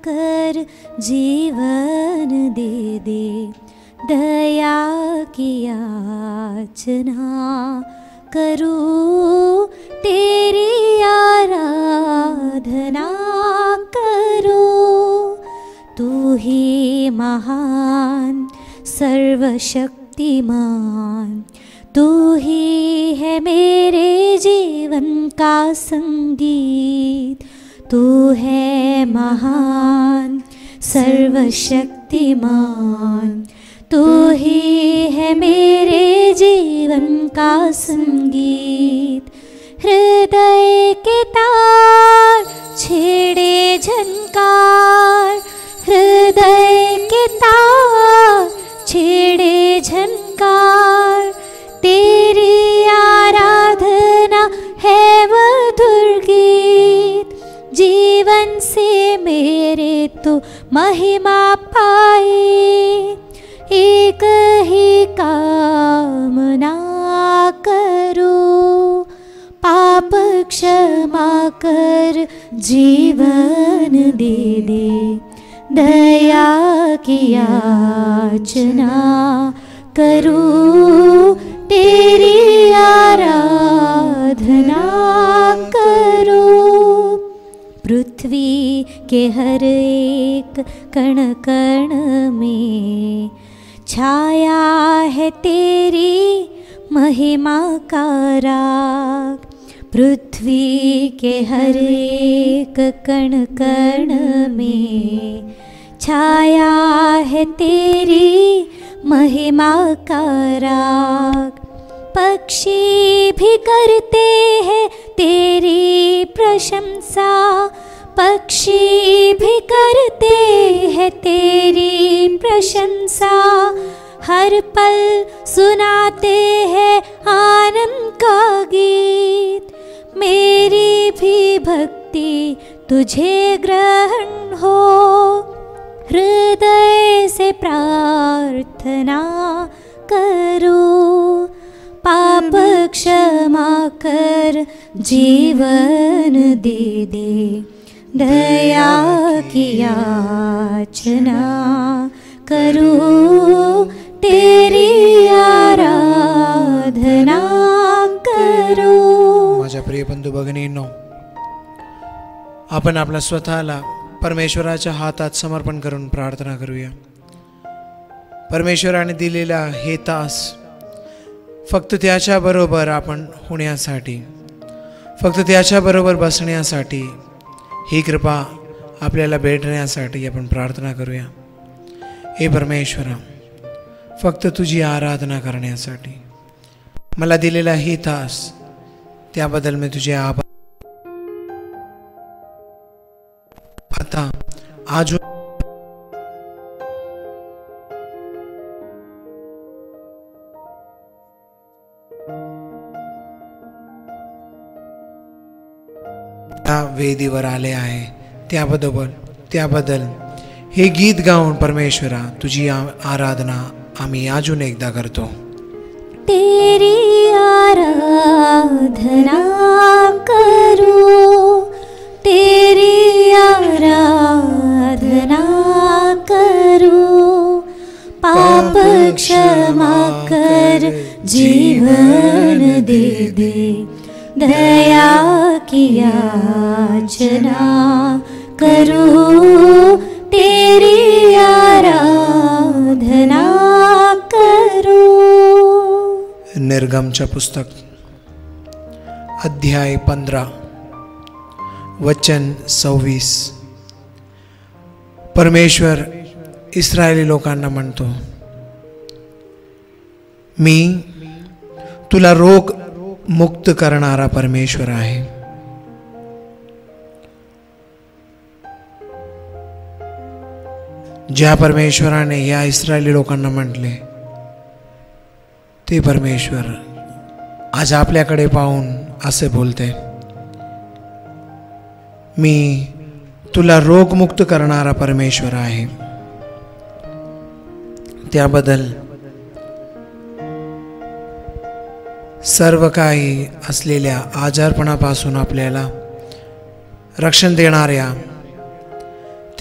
कर जीवन दे दे, दया की याचना करूं, तेरी आराधना करूं। तू ही महान सर्वशक्तिमान, तू ही है मेरे जीवन का संगीत। तू है महान सर्वशक्तिमान, तू ही है मेरे जीवन का संगीत। हृदय के तार छेड़े झनकार, हृदय के तार छेड़े झनकार, तेरी आराधना है मधुर गीत। जीवन से मेरे तो महिमा पाए, एक ही कामना करूं, पाप क्षमा कर जीवन दे दे, दया की याचना करूं, तेरी आराधना करूं। पृथ्वी के हर एक कण कण में छाया है तेरी महिमा का राग। पृथ्वी के हर एक कण कण में छाया है तेरी महिमा का राग। पक्षी भी करते हैं तेरी प्रशंसा, पक्षी भी करते हैं तेरी प्रशंसा। हर पल सुनाते हैं आनंद का गीत। मेरी भी भक्ति तुझे ग्रहण हो, हृदय से प्रार्थना करूं, पाप क्षमा कर जीवन दे दे, दया की याचना करूं, तेरी आराधना करूं। माझ्या प्रिय बंधू भगिनींनो, आपण आपल्या स्वतःला परमेश्वराच्या हातात समर्पण करून प्रार्थना करूया। परमेश्वराने दिलेला हे तास फक्त त्याच्याबरोबर आपण होण्यासाठी, फक्त त्याच्याबरोबर बसण्यासाठी, ही कृपा आपल्याला भेटण्यासाठी आपण प्रार्थना करूया। हे परमेश्वरा, फक्त तुझी आराधना करण्यासाठी मला दिलेला हे तास, त्याबद्दल मी तुझे आभार। आता आज वेदीवर आले आहे, त्याबद्दल हे गीत गाऊन परमेश्वरा तुझी आराधना आम्ही अजून एकदा करतो। तेरी आराधना करूं, तेरी आराधना करूं, पाप क्षमा कर जीवन दे दे, दया की याचना करूं, तेरी आराधना करूं। निर्गमच्या पुस्तक अध्याय 15 वचन 26। परमेश्वर इस्रायली लोकांना म्हणतो, मी तुला रोग मुक्त करणारा परमेश्वर आहे। ज्या परमेश्वराने या इस्रायली लोकांना म्हटले, ते परमेश्वर आज आपल्याकडे पाहून असे बोलते, मी तुला रोगमुक्त करणारा परमेश्वर आहे। त्याबद्दल सर्व काही असलेल्या आजारपणापासून आपल्याला रक्षण देणाऱ्या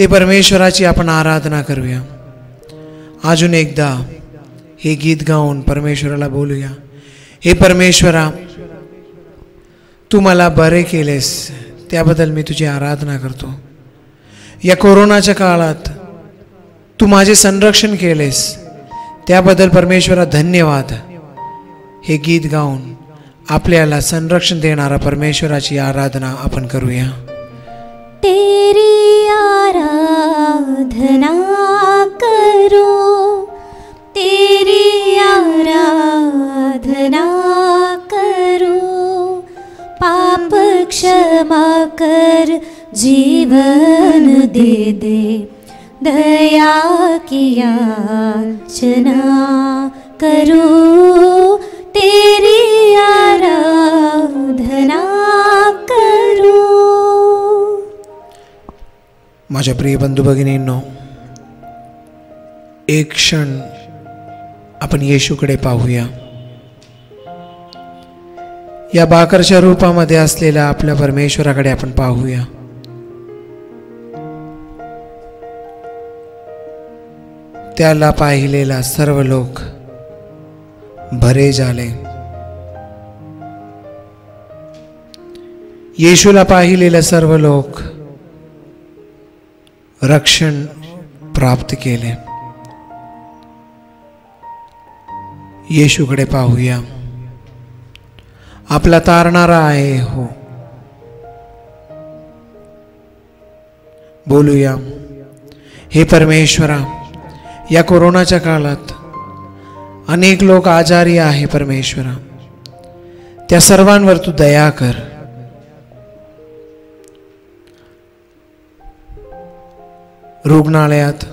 ते परमेश्वराची आपण आराधना करूया. अजून एकदा हे गीत गाऊन परमेश्वराला बोलूया. हे परमेश्वरा, तू मला बरे केलेस, त्याबद्दल मी तुझी आराधना करतो. या कोरोनाच्या काळात तू माझे संरक्षण केलेस, त्याबद्दल परमेश्वरा धन्यवाद. हे गीत गाऊन आपल्याला संरक्षण देणारा परमेश्वराची आराधना आपण करूया. तेरी आराधना करो, तेरी आराधना करो, पाप क्षमा कर, जीवन दे दे, दया की याचना करो, तेरी आराधना करो. माझ्या प्रिय बंधू भगिनींनो, एक क्षण आपण येशूकडे पाहूया. या बाकरच्या रूपामध्ये असलेल्या आपल्या परमेश्वराकडे आपण पाहूया. त्याला पाहिलेला सर्व लोक बरे झाले. येशूला पाहिलेले सर्व लोक रक्षण प्राप्त केले. येशूकडे पाहूया. आपला तारणारा आहे. हो, बोलूया. हे परमेश्वरा, या कोरोनाच्या काळात अनेक लोक आजारी आहे. परमेश्वरा, त्या सर्वांवर तू दया कर. रुग्णालयात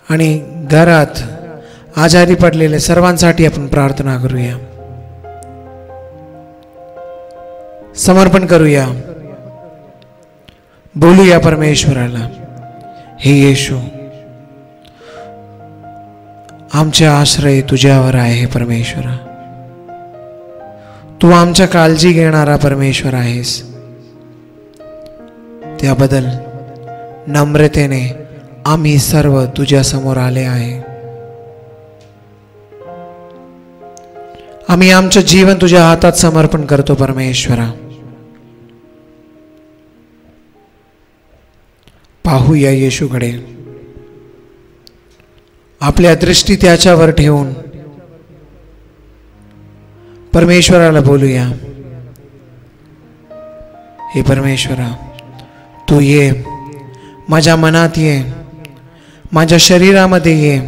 आणि घरात आजारी पडलेल्या सर्वांसाठी आपण प्रार्थना करूया, समर्पण करूया. बोलूया परमेश्वराला, हे येशू, आमचे आश्रय तुझ्यावर आहे. परमेश्वरा, तू आमच्या काळजी घेणारा परमेश्वर आहेस. त्याबद्दल नम्रतेने आम्ही सर्व तुझ्या समोर आले आहे. आम्ही आमचं जीवन तुझ्या हातात समर्पण करतो. परमेश्वरा, पाहूया येशूकडे. आपल्या दृष्टी त्याच्यावर ठेवून परमेश्वराला बोलूया, हे परमेश्वरा, तू ये, माझ्या मनात ये, माझ्या शरीरामध्ये ये,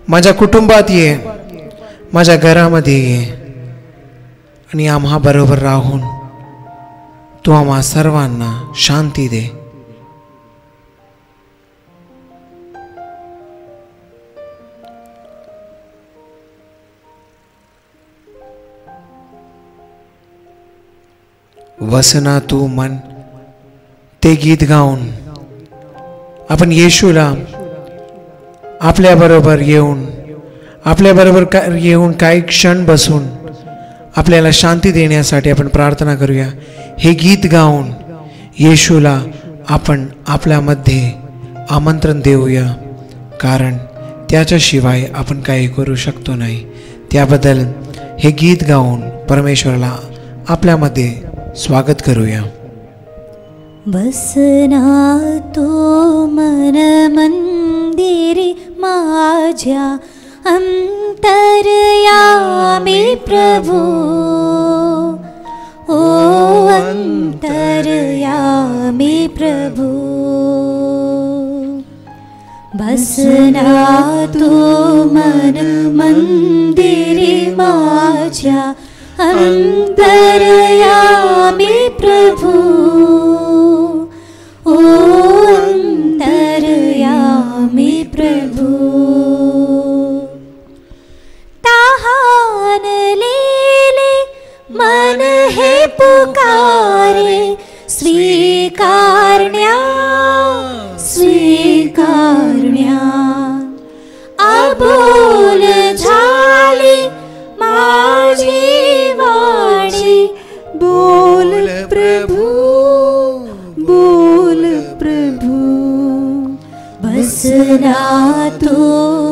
माझ्या कुटुंबात ये, माझ्या घरामध्ये ये आणि आम्हा बरोबर राहून तू आम्हा सर्वांना शांती दे. वसना तू मन, ते गीत गाऊन आपण येशूला आपल्याबरोबर येऊन काही क्षण बसून आपल्याला शांती देण्यासाठी आपण प्रार्थना करूया. हे गीत गाऊन येशूला आपण आपल्यामध्ये आमंत्रण देऊया, कारण त्याच्याशिवाय आपण काही करू शकतो नाही. त्याबद्दल हे गीत गाऊन परमेश्वराला आपल्यामध्ये स्वागत करूया. बसना तो मन मंदिरी माझ्या अंतर्यामी प्रभु, ओ अंतर्यामी प्रभु. बसना तो मन मंदिरी माझ्या अंतर्यामी प्रभु, ओ अंतर्यामी प्रभु. ताहान लेले मन हे पुकारे, स्वीकारण्या स्वीकारण्या. अबोल झाली माझी वाणी, बोल प्रभु, बोल प्रभु. बसना तू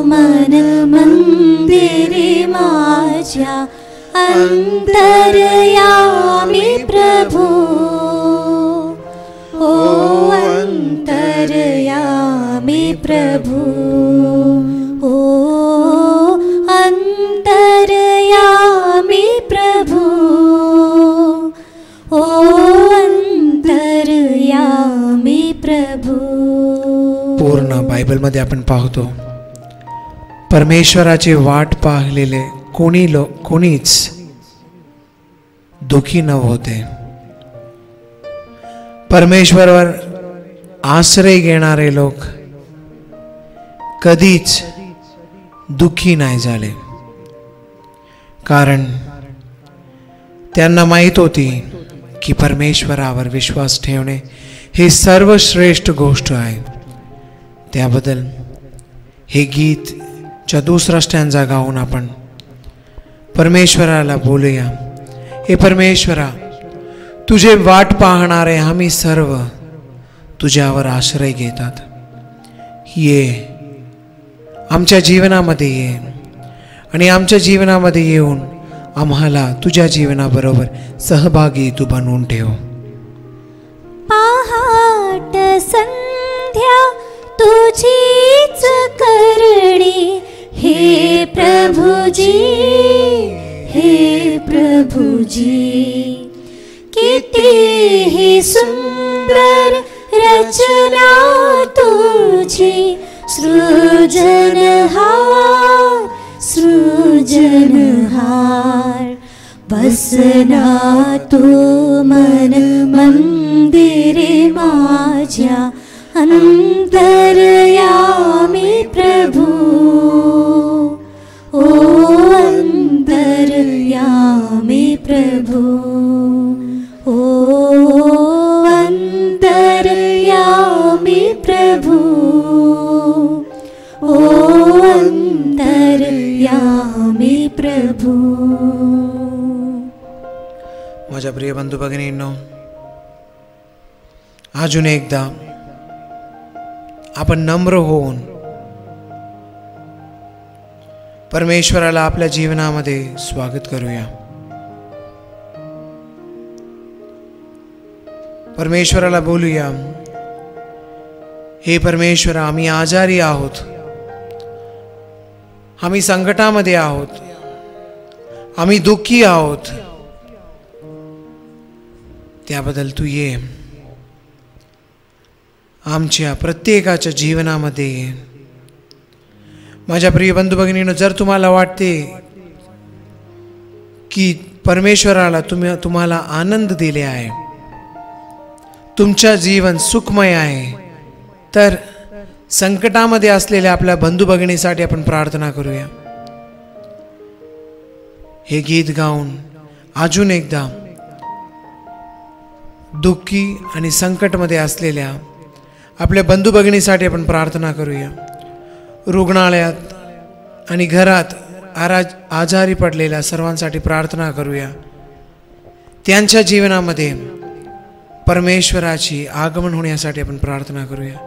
मन मंदिरी माझ्या अंतरयामी प्रभू ओ अंतरयामी प्रभू ओ अंतरयामी प्रभू ओ अंतरयामी प्रभू. पूर्ण बायबलमध्ये आपण पाहतो परमेश्वराची वाट पाहिलेले कोणीच दुखी न होते. परमेश्वरावर आश्रय घेणारे लोक कधीच दुखी नाही झाले, कारण त्यांना माहित होती की परमेश्वरावर विश्वास ठेवणे ही सर्वश्रेष्ठ गोष्ट आहे. त्याबद्दल हे गीतच्या दुसरा स्टँजा गाऊन आपण परमेश्वराला बोलूया. हे परमेश्वरा, तुझे वाट पाहणारे आम्ही सर्व तुझ्यावर आश्रय घेतात. ये आमच्या जीवनामध्ये ये आणि आमच्या जीवनामध्ये येऊन आम्हाला तुझ्या जीवनाबरोबर सहभागी तू बनवून ठेव. पहाट संध्या तुझीच करणी हे प्रभुजी, हे प्रभुजी. किती सुंदर रचना तुझी, सृजनहार सृजनहार. बसना तू मन मंदिरे माझ्या अंतरयामी प्रभू ओ अंतरयामी प्रभू ओ अंतरयामी प्रभू ओ अंतरयामी प्रभू. माझ्या प्रिय बंधू भगिनींनो, अजून एकदा आपण नम्र होऊन परमेश्वराला आपल्या जीवनामध्ये स्वागत करूया. परमेश्वराला बोलूया, हे परमेश्वर, आम्ही आजारी आहोत, आम्ही संकटामध्ये आहोत, आम्ही दुःखी आहोत. त्याबद्दल तू ये, आमच्या प्रत्येकाच्या जीवनामध्ये ये. माझ्या प्रिय बंधू भगिनींनो, जर तुम्हाला वाटते की परमेश्वराला तुम्हाला आनंद दिले आहे, तुमचं जीवन सुखमय आहे, तर संकटामध्ये असलेल्या आपल्या बंधू भगिनीसाठी आपण प्रार्थना करूया. हे गीत गाऊन अजून एकदा दुःखी आणि संकटमध्ये असलेल्या आपल्या बंधू भगिनीसाठी आपण प्रार्थना करूया. रुग्णालयात आणि घरात आजारी पडलेल्या सर्वांसाठी प्रार्थना करूया. त्यांच्या जीवनामध्ये परमेश्वराची आगमन होण्यासाठी आपण प्रार्थना करूया.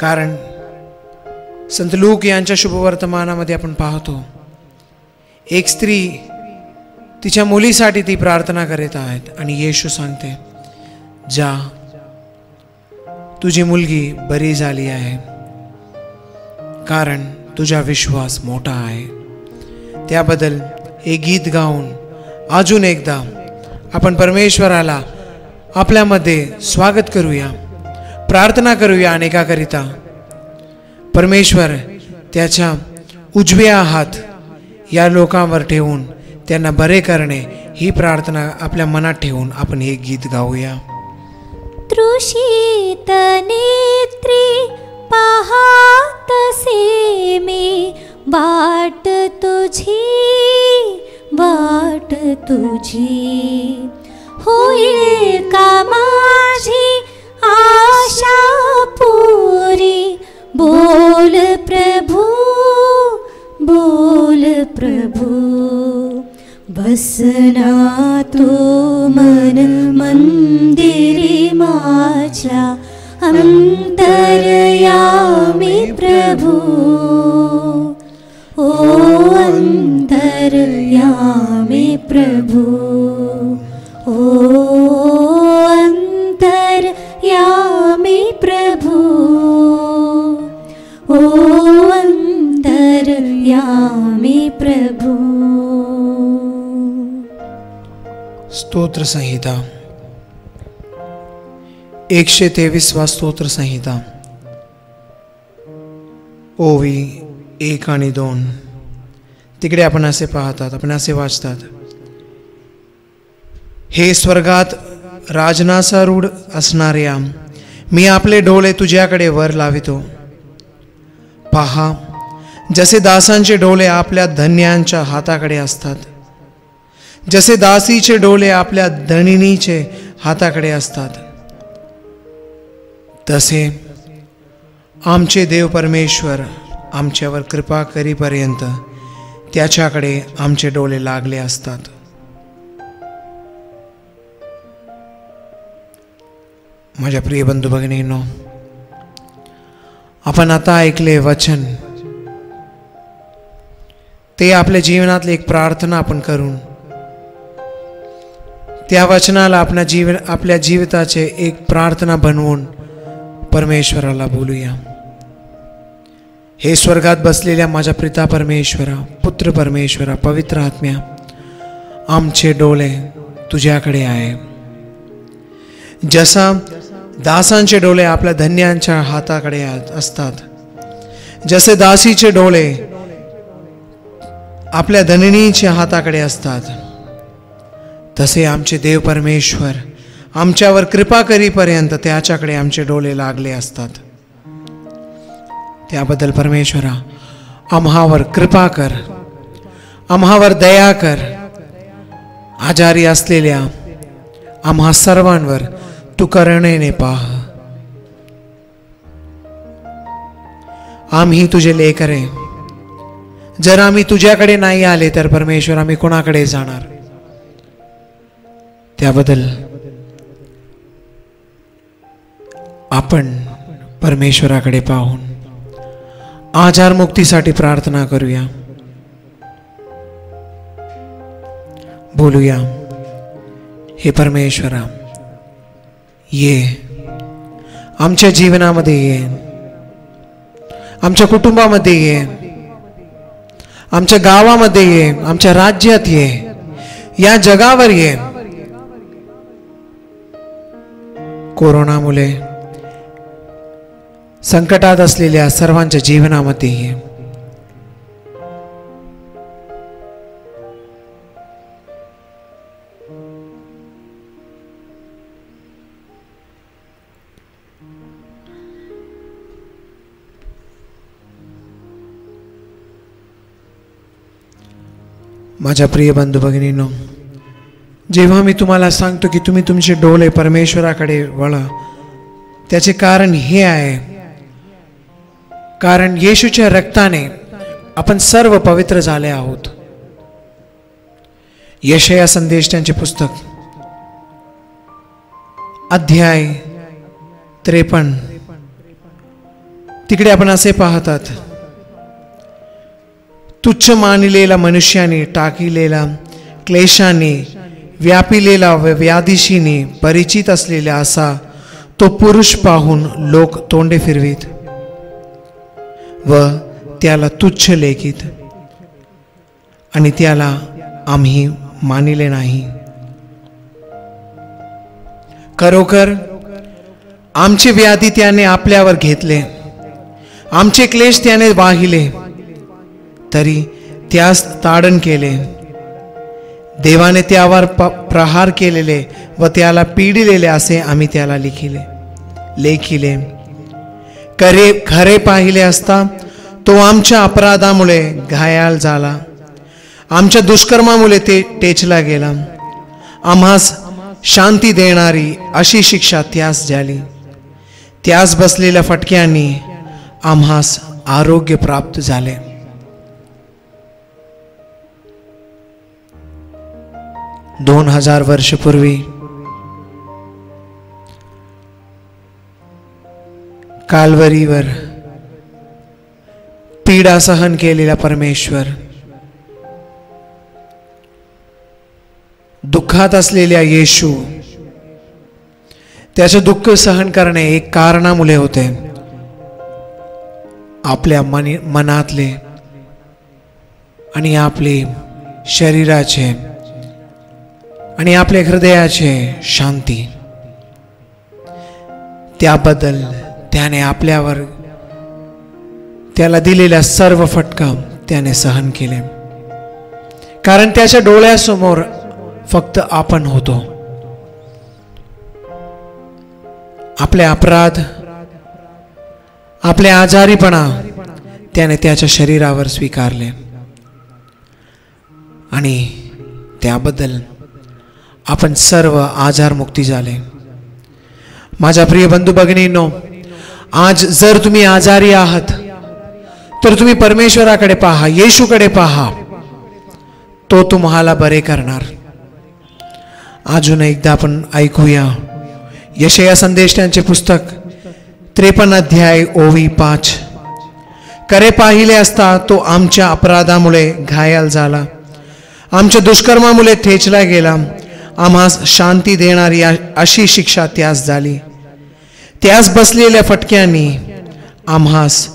कारण संत लूक यांच्या शुभवर्तमानामध्ये आपण पाहतो, एक स्त्री तिच्या मुलीसाठी ती प्रार्थना करीत आहेत आणि येशू सांगते, जा, तुझी मुलगी बरी झाली आहे, कारण तुझा विश्वास मोठा आहे. त्याबद्दल हे गीत गाऊन अजून एकदा आपण परमेश्वराला आपल्यामध्ये स्वागत करूया, प्रार्थना करूया अनेकाकरिता. परमेश्वर त्याच्या उजव्या हात या लोकांवर ठेवून त्यांना बरे करणे ही प्रार्थना आपल्या मनात ठेवून आपण हे गीत गाऊया. तृषित नेत्री पाहतसे मी वाट तुझी, होईल का माझी आशा पुरी. बोल प्रभू, बोल प्रभू. बसना तू मन मंदिरी माझ्या अंतर्यामी प्रभु, ओ अंतर्यामी प्रभु, ओ अंतर्यामी प्रभु, ओ अंतर्यामी प्रभु। स्तोत्र संहिता 123 स्तोत्र संहिता, ओवी 1 आणि 2. तिकडे आपण असे पाहतात, आपण असे वाचतात. हे स्वर्गात राजनासारूढ असणाऱ्या, मी आपले डोळे तुझ्याकडे वर लावितो. पहा, जसे दासांचे डोळे आपल्या धन्यांच्या हाताकडे असतात, जसे दासीचे डोळे आपल्या धनिनीचे हाताकडे असतात, तसे आमचे देव परमेश्वर आमच्यावर कृपा करीपर्यंत त्याच्याकडे आमचे डोळे लागले असतात. माझ्या प्रिय बंधू भगिनींनो, आपण आता ऐकले वचन, ते आपल्या जीवनातली एक प्रार्थना आपण करून त्या वचनाला आपल्या जीविताचे एक प्रार्थना बनवून परमेश्वराला बोलूया. हे स्वर्गात बसलेल्या माझ्या पिता परमेश्वरा, पुत्र परमेश्वरा, पवित्र आत्म्या, आमचे डोळे तुझ्याकडे आहे. जसा दासांचे डोळे आपल्या धन्यांच्या हाताकडे असतात, जसे दासीचे डोळे आपल्या धनिनीच्या हाताकडे असतात, तसे आमचे देव परमेश्वर आमच्यावर कृपा करीपर्यंत त्याच्याकडे आमचे डोळे लागले असतात. त्याबद्दल परमेश्वरा, आम्हावर कृपा कर, आम्हावर दया कर. आजारी असलेल्या आम्हा सर्वांवर तू करुणेने पाह. आम्ही तुझे लेकरे, जर आम्ही तुझ्याकडे नाही आले तर परमेश्वर आम्ही कोणाकडे जाणार? त्याबद्दल आपण परमेश्वराकडे पाहून आजार मुक्तीसाठी प्रार्थना करूया. बोलूया, हे परमेश्वरा, ये आमच्या जीवनामध्ये, ये आमच्या कुटुंबामध्ये, ये आमच्या गावामध्ये, ये आमच्या राज्यात, ये या जगावर, ये. कोरोनामुळे संकटात असलेल्या सर्वांच्या जीवनामध्ये ये. माझ्या प्रिय बंधू भगिनींनो, जेव्हा मी तुम्हाला सांगतो की तुम्ही तुमचे डोळे परमेश्वराकडे वळा, त्याचे कारण हे आहे, कारण येशूच्या रक्ताने आपण सर्व पवित्र झाले आहोत. यशया संदेश त्यांचे पुस्तक अध्याय 53, तिकडे आपण असे पाहतात, तुच्छ मानलेला मनुष्याने टाकिलेला क्लेशाने व्यापिलेला व्याधीशीने परिचित असलेला असा तो पुरुष पाहून लोक तोंडे फिरवीत व त्याला तुच्छ लेखीत, आणि त्याला आम्ही मानिले नाही. खरोखर आमचे व्याधी त्याने आपल्यावर घेतले, आमचे क्लेश त्याने वाहिले, तरी त्यास ताडण केले. देवाने त्यावर प्रहार केलेले व त्याला पीडिलेले असे आम्ही त्याला लेखिले. खरे पाहिले असता तो आमच्या अपराधामुळे घायाळ झाला, आमच्या दुष्कर्मामुळे ते टेचला गेला. आम्हास शांती देणारी अशी शिक्षा त्यास झाली. त्यास बसलेल्या फटक्यांनी आम्हास आरोग्य प्राप्त झाले. दोन 2000 वर्षपूर्वी काल्वरीवर पीडा सहन केलेला परमेश्वर, दुःखात असलेल्या येशू, त्याचे दुःख सहन करणे एक कारणामुळे होते. आपल्या मनातले आणि आपले शरीराचे आणि आपल्या हृदयाचे शांती, त्याबद्दल त्याने आपल्यावर त्याला दिलेल्या सर्व फटका त्याने सहन केले. कारण त्याच्या डोळ्यासमोर फक्त आपण होतो. आपले अपराध, आपले आजारीपणा त्याने त्याच्या शरीरावर स्वीकारले आणि त्याबद्दल आपण सर्व आजारमुक्ती झाले. माझ्या प्रिय बंधू भगिनींनो, आज जर तुम्ही आजारी आहात तर तुम्ही परमेश्वराकडे पहा, येशूकडे पहा, तो तुम्हाला बरे करणार. अजून एकदा आपण ऐकूया यशया संदेष्टांचे पुस्तक 53 अध्याय ओवी 5. करे पाहिले असता तो आमच्या अपराधामुळे घायल झाला, आमच्या दुष्कर्मामुळे ठेचला गेला, आम्हास शांती देणारी अशी शिक्षा त्यास झाली. त्यास बसलेल्या फटक्यांनी आम्हास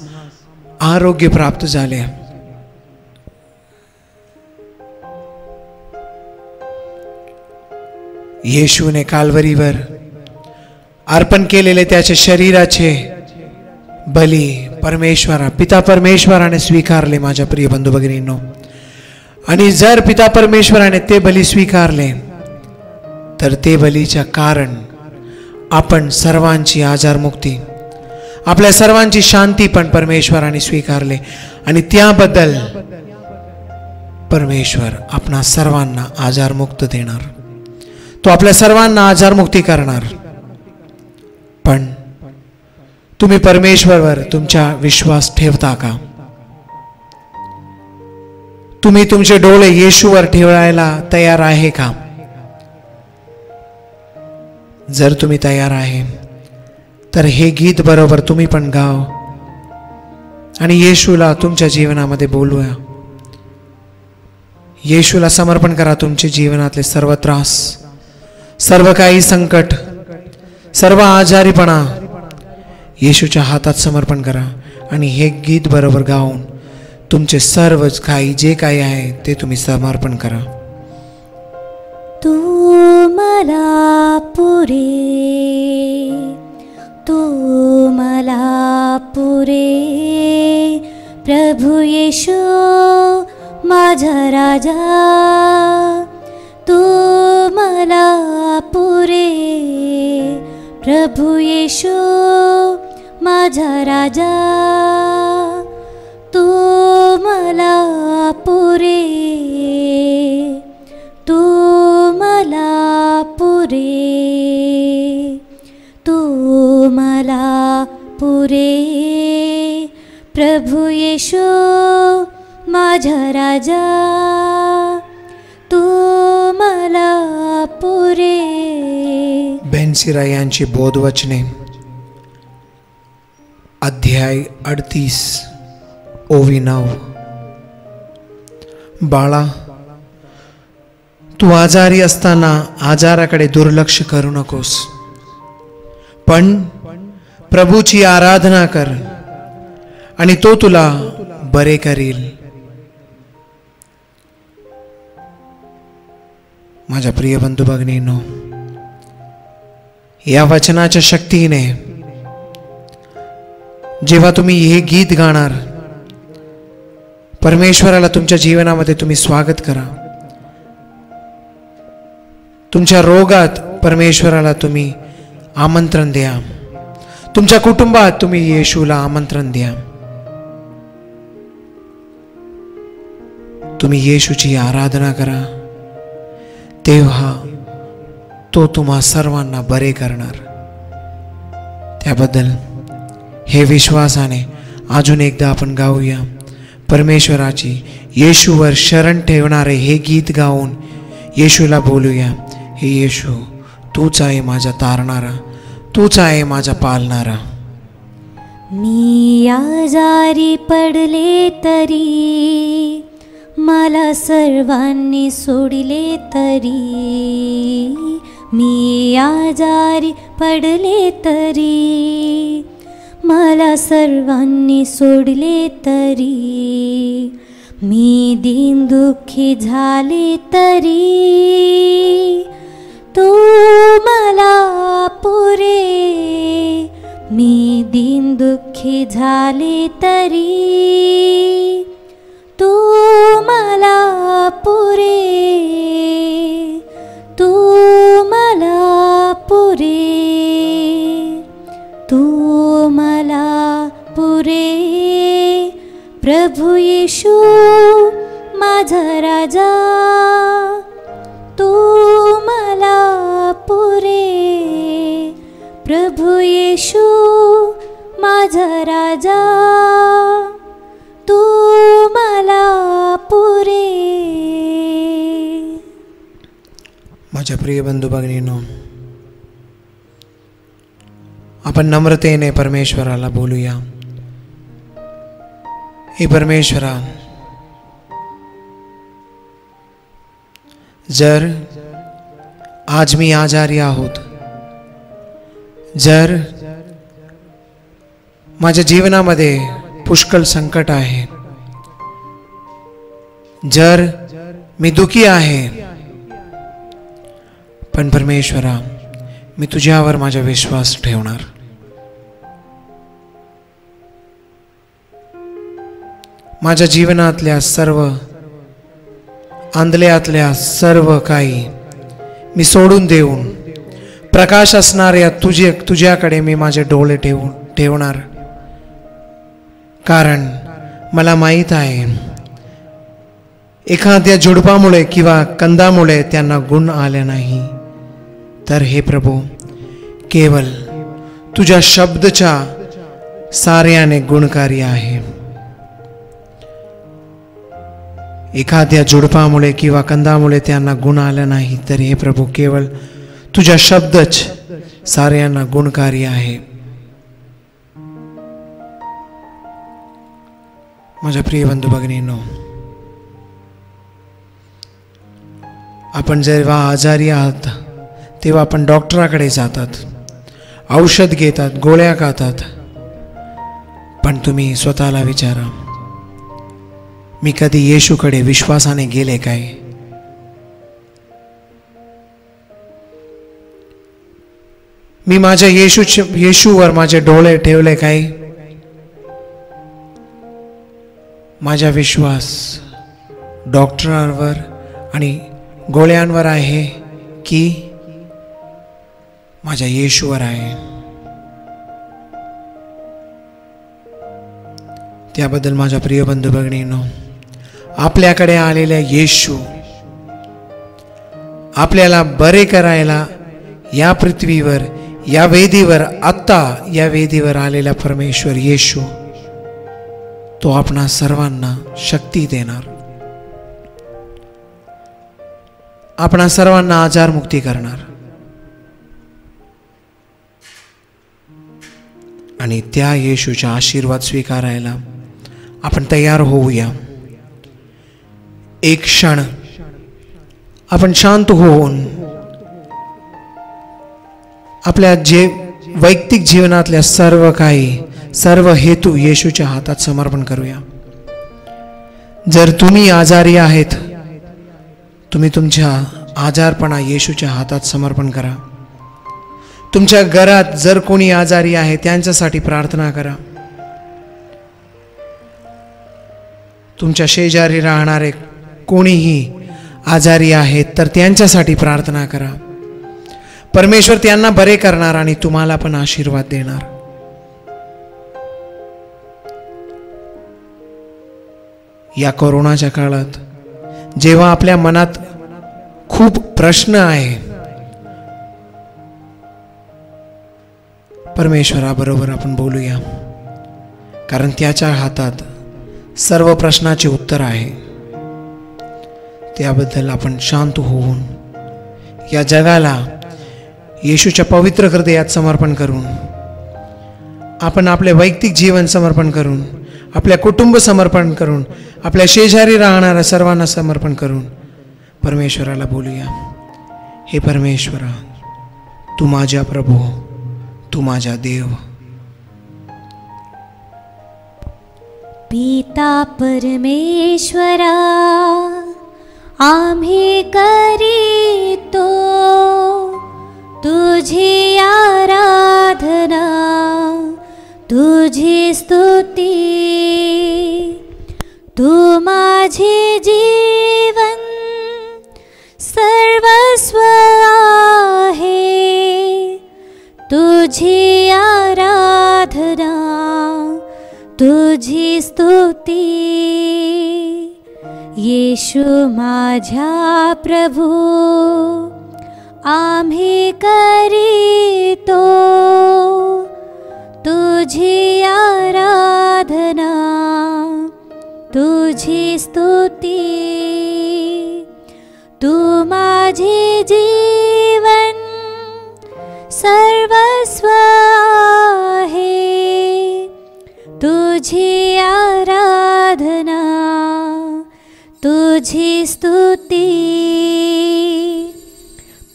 आरोग्य प्राप्त झाले. येशूने काल्वरीवर अर्पण केलेले त्याच्या शरीराचे बली पिता परमेश्वराने स्वीकारले. माझ्या प्रिय बंधू भगिनींनो, आणि जर पिता परमेश्वराने ते बली स्वीकारले तर ते बलीच्या कारण आपण सर्वांची आजारमुक्ती, आपल्या सर्वांची शांती पण परमेश्वराने स्वीकारले. आणि त्याबद्दल परमेश्वर आपणा सर्वांना आजारमुक्त देणार. तो आपल्या सर्वांना आजारमुक्ती करणार. पण तुम्ही परमेश्वरावर तुमचा विश्वास ठेवता का? तुम्ही तुमचे डोळे येशूवर ठेवायला तयार आहे का? जर तुम्ही तयार आहे तर हे गीत बरोबर तुम्ही पण गाव आणि येशूला तुमच्या जीवनामध्ये बोलूया. येशूला समर्पण करा तुमच्या जीवनातले सर्व त्रास, सर्व काही संकट, सर्व आजारीपणा येशूच्या हातात समर्पण करा आणि हे गीत बरोबर गाऊन तुमचे सर्व काही जे काही आहे ते तुम्ही समर्पण करा. तू मला पुरे, तू मला पुरे, प्रभू येशू माझा राजा. तू मला पुरे, प्रभू येशू माझा राजा. तू मला पुरे, तू मला पुरे, तू मला पुरे, प्रभू येशू माझा राजा. तू मला पुरे. बेनसिरा यांची बोधवचने अध्याय 38 ओवी 9. बाळा, तू आजारी असताना आजाराकडे दुर्लक्ष करू नकोस, पण प्रभूची आराधना कर आणि तो तुला बरे करील. माझ्या प्रिय बंधू भगिनींनो, या वचनाच्या शक्तीने जेव्हा तुम्ही हे गीत गाणार, परमेश्वराला तुमच्या जीवनामध्ये तुम्ही स्वागत करा. तुमच्या रोगात परमेश्वराला तुम्ही आमंत्रण द्या. तुमच्या कुटुंबात तुम्ही येशूला आमंत्रण द्या. तुम्ही येशूची आराधना करा, तेव्हा तो तुम्हा सर्वांना बरे करणार. त्याबद्दल हे विश्वासाने अजून एकदा आपण गाऊया. परमेश्वराची येशूवर शरण ठेवणारे हे गीत गाऊन येशूला बोलूया. हे येशू, तूच आहे माझा तारणारा, तूच आहे माझा पालणारा. मी आजारी पडले तरी, मला सर्वांनी सोडिले तरी, मी आजारी पडले तरी, मला सर्वांनी सोडले तरी, मी दीनदुःखी झाले तरी, तू मला पुरे, मी दीनदुःखी झाले तरी, तू मला पुरे, तू मला पुरे, तू मला पुरे. प्रभू येशू माझा राजा, तू मला पुरे. प्रभू येशू माझा राजा, तू मला पुरे. माझ्या प्रिय बंधू भगिनींनो, आपण नम्रतेने परमेश्वराला बोलूया. हे परमेश्वरा, जर आज मी आजारी आहोत, जर माझ्या जीवनामध्ये पुष्कळ संकट आहे, जर मी दुखी आहे, पण परमेश्वरा मी तुझ्यावर माझा विश्वास ठेवणार. माझ्या जीवनातल्या सर्व आंधळ्यातल्या सर्व काही मी सोडून देऊन प्रकाश असणाऱ्या तुझ्याकडे मी माझे डोळे ठेवणार. कारण मला माहीत आहे, एखाद्या झुडपामुळे किंवा कंदामुळे त्यांना गुण आले नाही, तर हे प्रभू केवळ तुझ्या शब्दच्या साऱ्याने गुणकारी आहे. एखाद्या झुडपामुळे किंवा कंदामुळे त्यांना गुण आला नाही, तर हे प्रभू केवळ तुझ्या शब्दच साऱ्यांना गुणकारी आहे. माझ्या प्रिय बंधू भगिनींनो, आपण जेव्हा आजारी आहात तेव्हा आपण डॉक्टराकडे जातात, औषध घेतात, गोळ्या खातात, पण तुम्ही स्वतःला विचारा, मी कधी येशूकडे विश्वासाने गेले काय? मी माझ्या येशूवर माझे डोळे ठेवले काय? माझा विश्वास डॉक्टरांवर आणि गोळ्यांवर आहे की माझ्या येशूवर आहे? त्याबद्दल माझ्या प्रिय बंधू भगिनींनो, आपल्याकडे आलेल्या येशू आपल्याला बरे करायला या पृथ्वीवर, या वेदीवर, आत्ता या वेदीवर आलेला परमेश्वर येशू, तो आपणा सर्वांना शक्ती देणार, आपणा सर्वांना आजार मुक्ती करणार. आणि त्या येशूचा आशीर्वाद स्वीकारायला आपण तयार होऊया. एक क्षण आपण शांत होऊन आपल्या वैयक्तिक जीवनातल्या सर्व हेतू येशूच्या हातात समर्पण करूया. जर तुम्ही आजारी आहेत, तुम्ही तुमच्या आजारपणा येशूच्या हातात समर्पण करा. तुमच्या घरात जर कोणी आजारी आहे त्यांच्यासाठी प्रार्थना करा. तुमच्या शेजारी राहणारे कोणीही आजारी आहेत तर त्यांच्यासाठी प्रार्थना करा. परमेश्वर त्यांना बरे करणार आणि तुम्हाला पण आशीर्वाद देणार. या कोरोनाच्या काळात जेव्हा आपल्या मनात खूप प्रश्न आहे, परमेश्वराबरोबर आपण बोलूया, कारण त्याच्या हातात सर्व प्रश्नाचे उत्तर आहे. त्याबद्दल आपण शांत होऊन या जगाला येशूच्या पवित्र हृदयात समर्पण करून आपण आपले वैयक्तिक जीवन समर्पण करून, आपल्या कुटुंब समर्पण करून, आपल्या शेजारी राहणाऱ्या सर्वांना समर्पण करून परमेश्वराला बोलूया. हे परमेश्वरा, तू माझा प्रभू, तू माझा देव. पिता परमेश्वरा, आम्ही करीतो तुझी आराधना, तुझी स्तुती. तू माझे जीवन सर्वस्व आहे, तुझी आराधना, तुझी स्तुती. येशू माझ्या प्रभू, आम्ही करीतो तुझी आराधना, तुझी स्तुती. तू माझे जीवन सर्वस्व आहे, तुझी आराधना, तुझी स्तुती.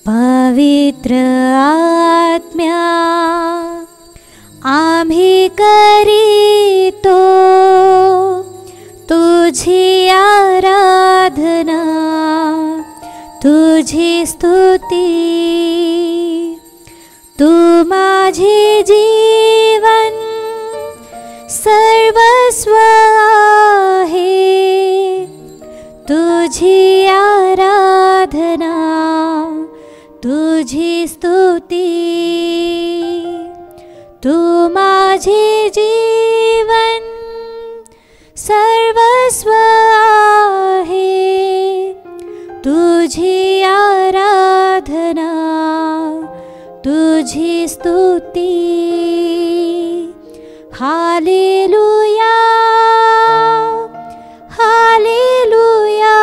पवित्र आत्म्या, आम्ही करीतो तुझी आराधना, तुझी स्तुती. तू माझे जीवन सर्वस्व आहे, तुझी आराधना, तुझी स्तुती. तू माझे जीवन सर्वस्व आहे, तुझी आराधना, तुझी स्तुती. Hallelujah, hallelujah,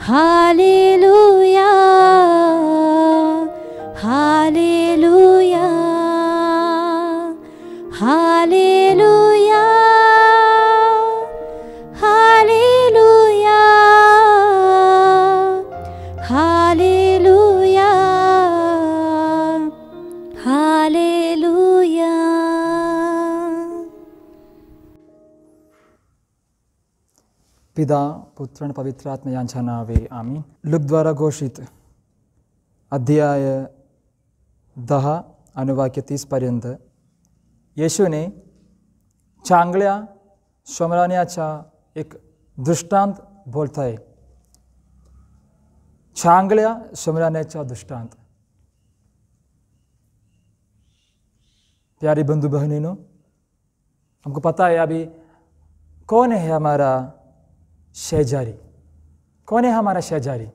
hallelujah, hallelujah, hallelujah, hallelujah, hallelujah, hallelujah. पिता, पुत्र आणि पवित्र आत्मा यांच्या नावे आमीन. लूकद्वारा घोषित अध्याय 10 आणि वाक्य 30 पर्यंत येशूने चांगल्या शमराण्याचा एक दृष्टांत बोलत आहे. चांगल्या शमराण्याचा दृष्टांत. प्यारी बंधु बहनों, हमको पता है अभी कौन है हमारा शेजारी. कौन है हमारा शेजारी?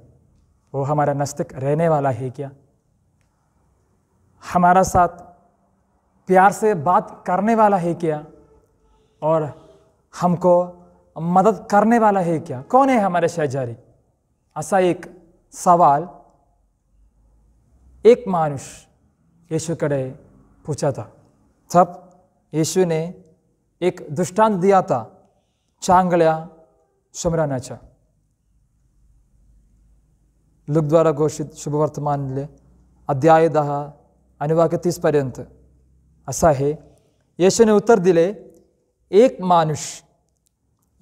वो हमारा नज़दीक रहने वाला है क्या? हमारा साथ प्यार से बात करने वाला है क्या? और हमको मदद करने वाला है क्या? कौन है हमारा शेजारी? असा एक सवाल एक मानुष येशूकडे पूछा था. तब येशू ने एक दृष्टांत दिया था चांगल्या शमरानाचा. लूकद्वारा घोषित शुभवर्तमानले अध्याय 10 आणि वाक्य 30 पर्यंत असा आहे. येशूने उत्तर दिले, एक माणूस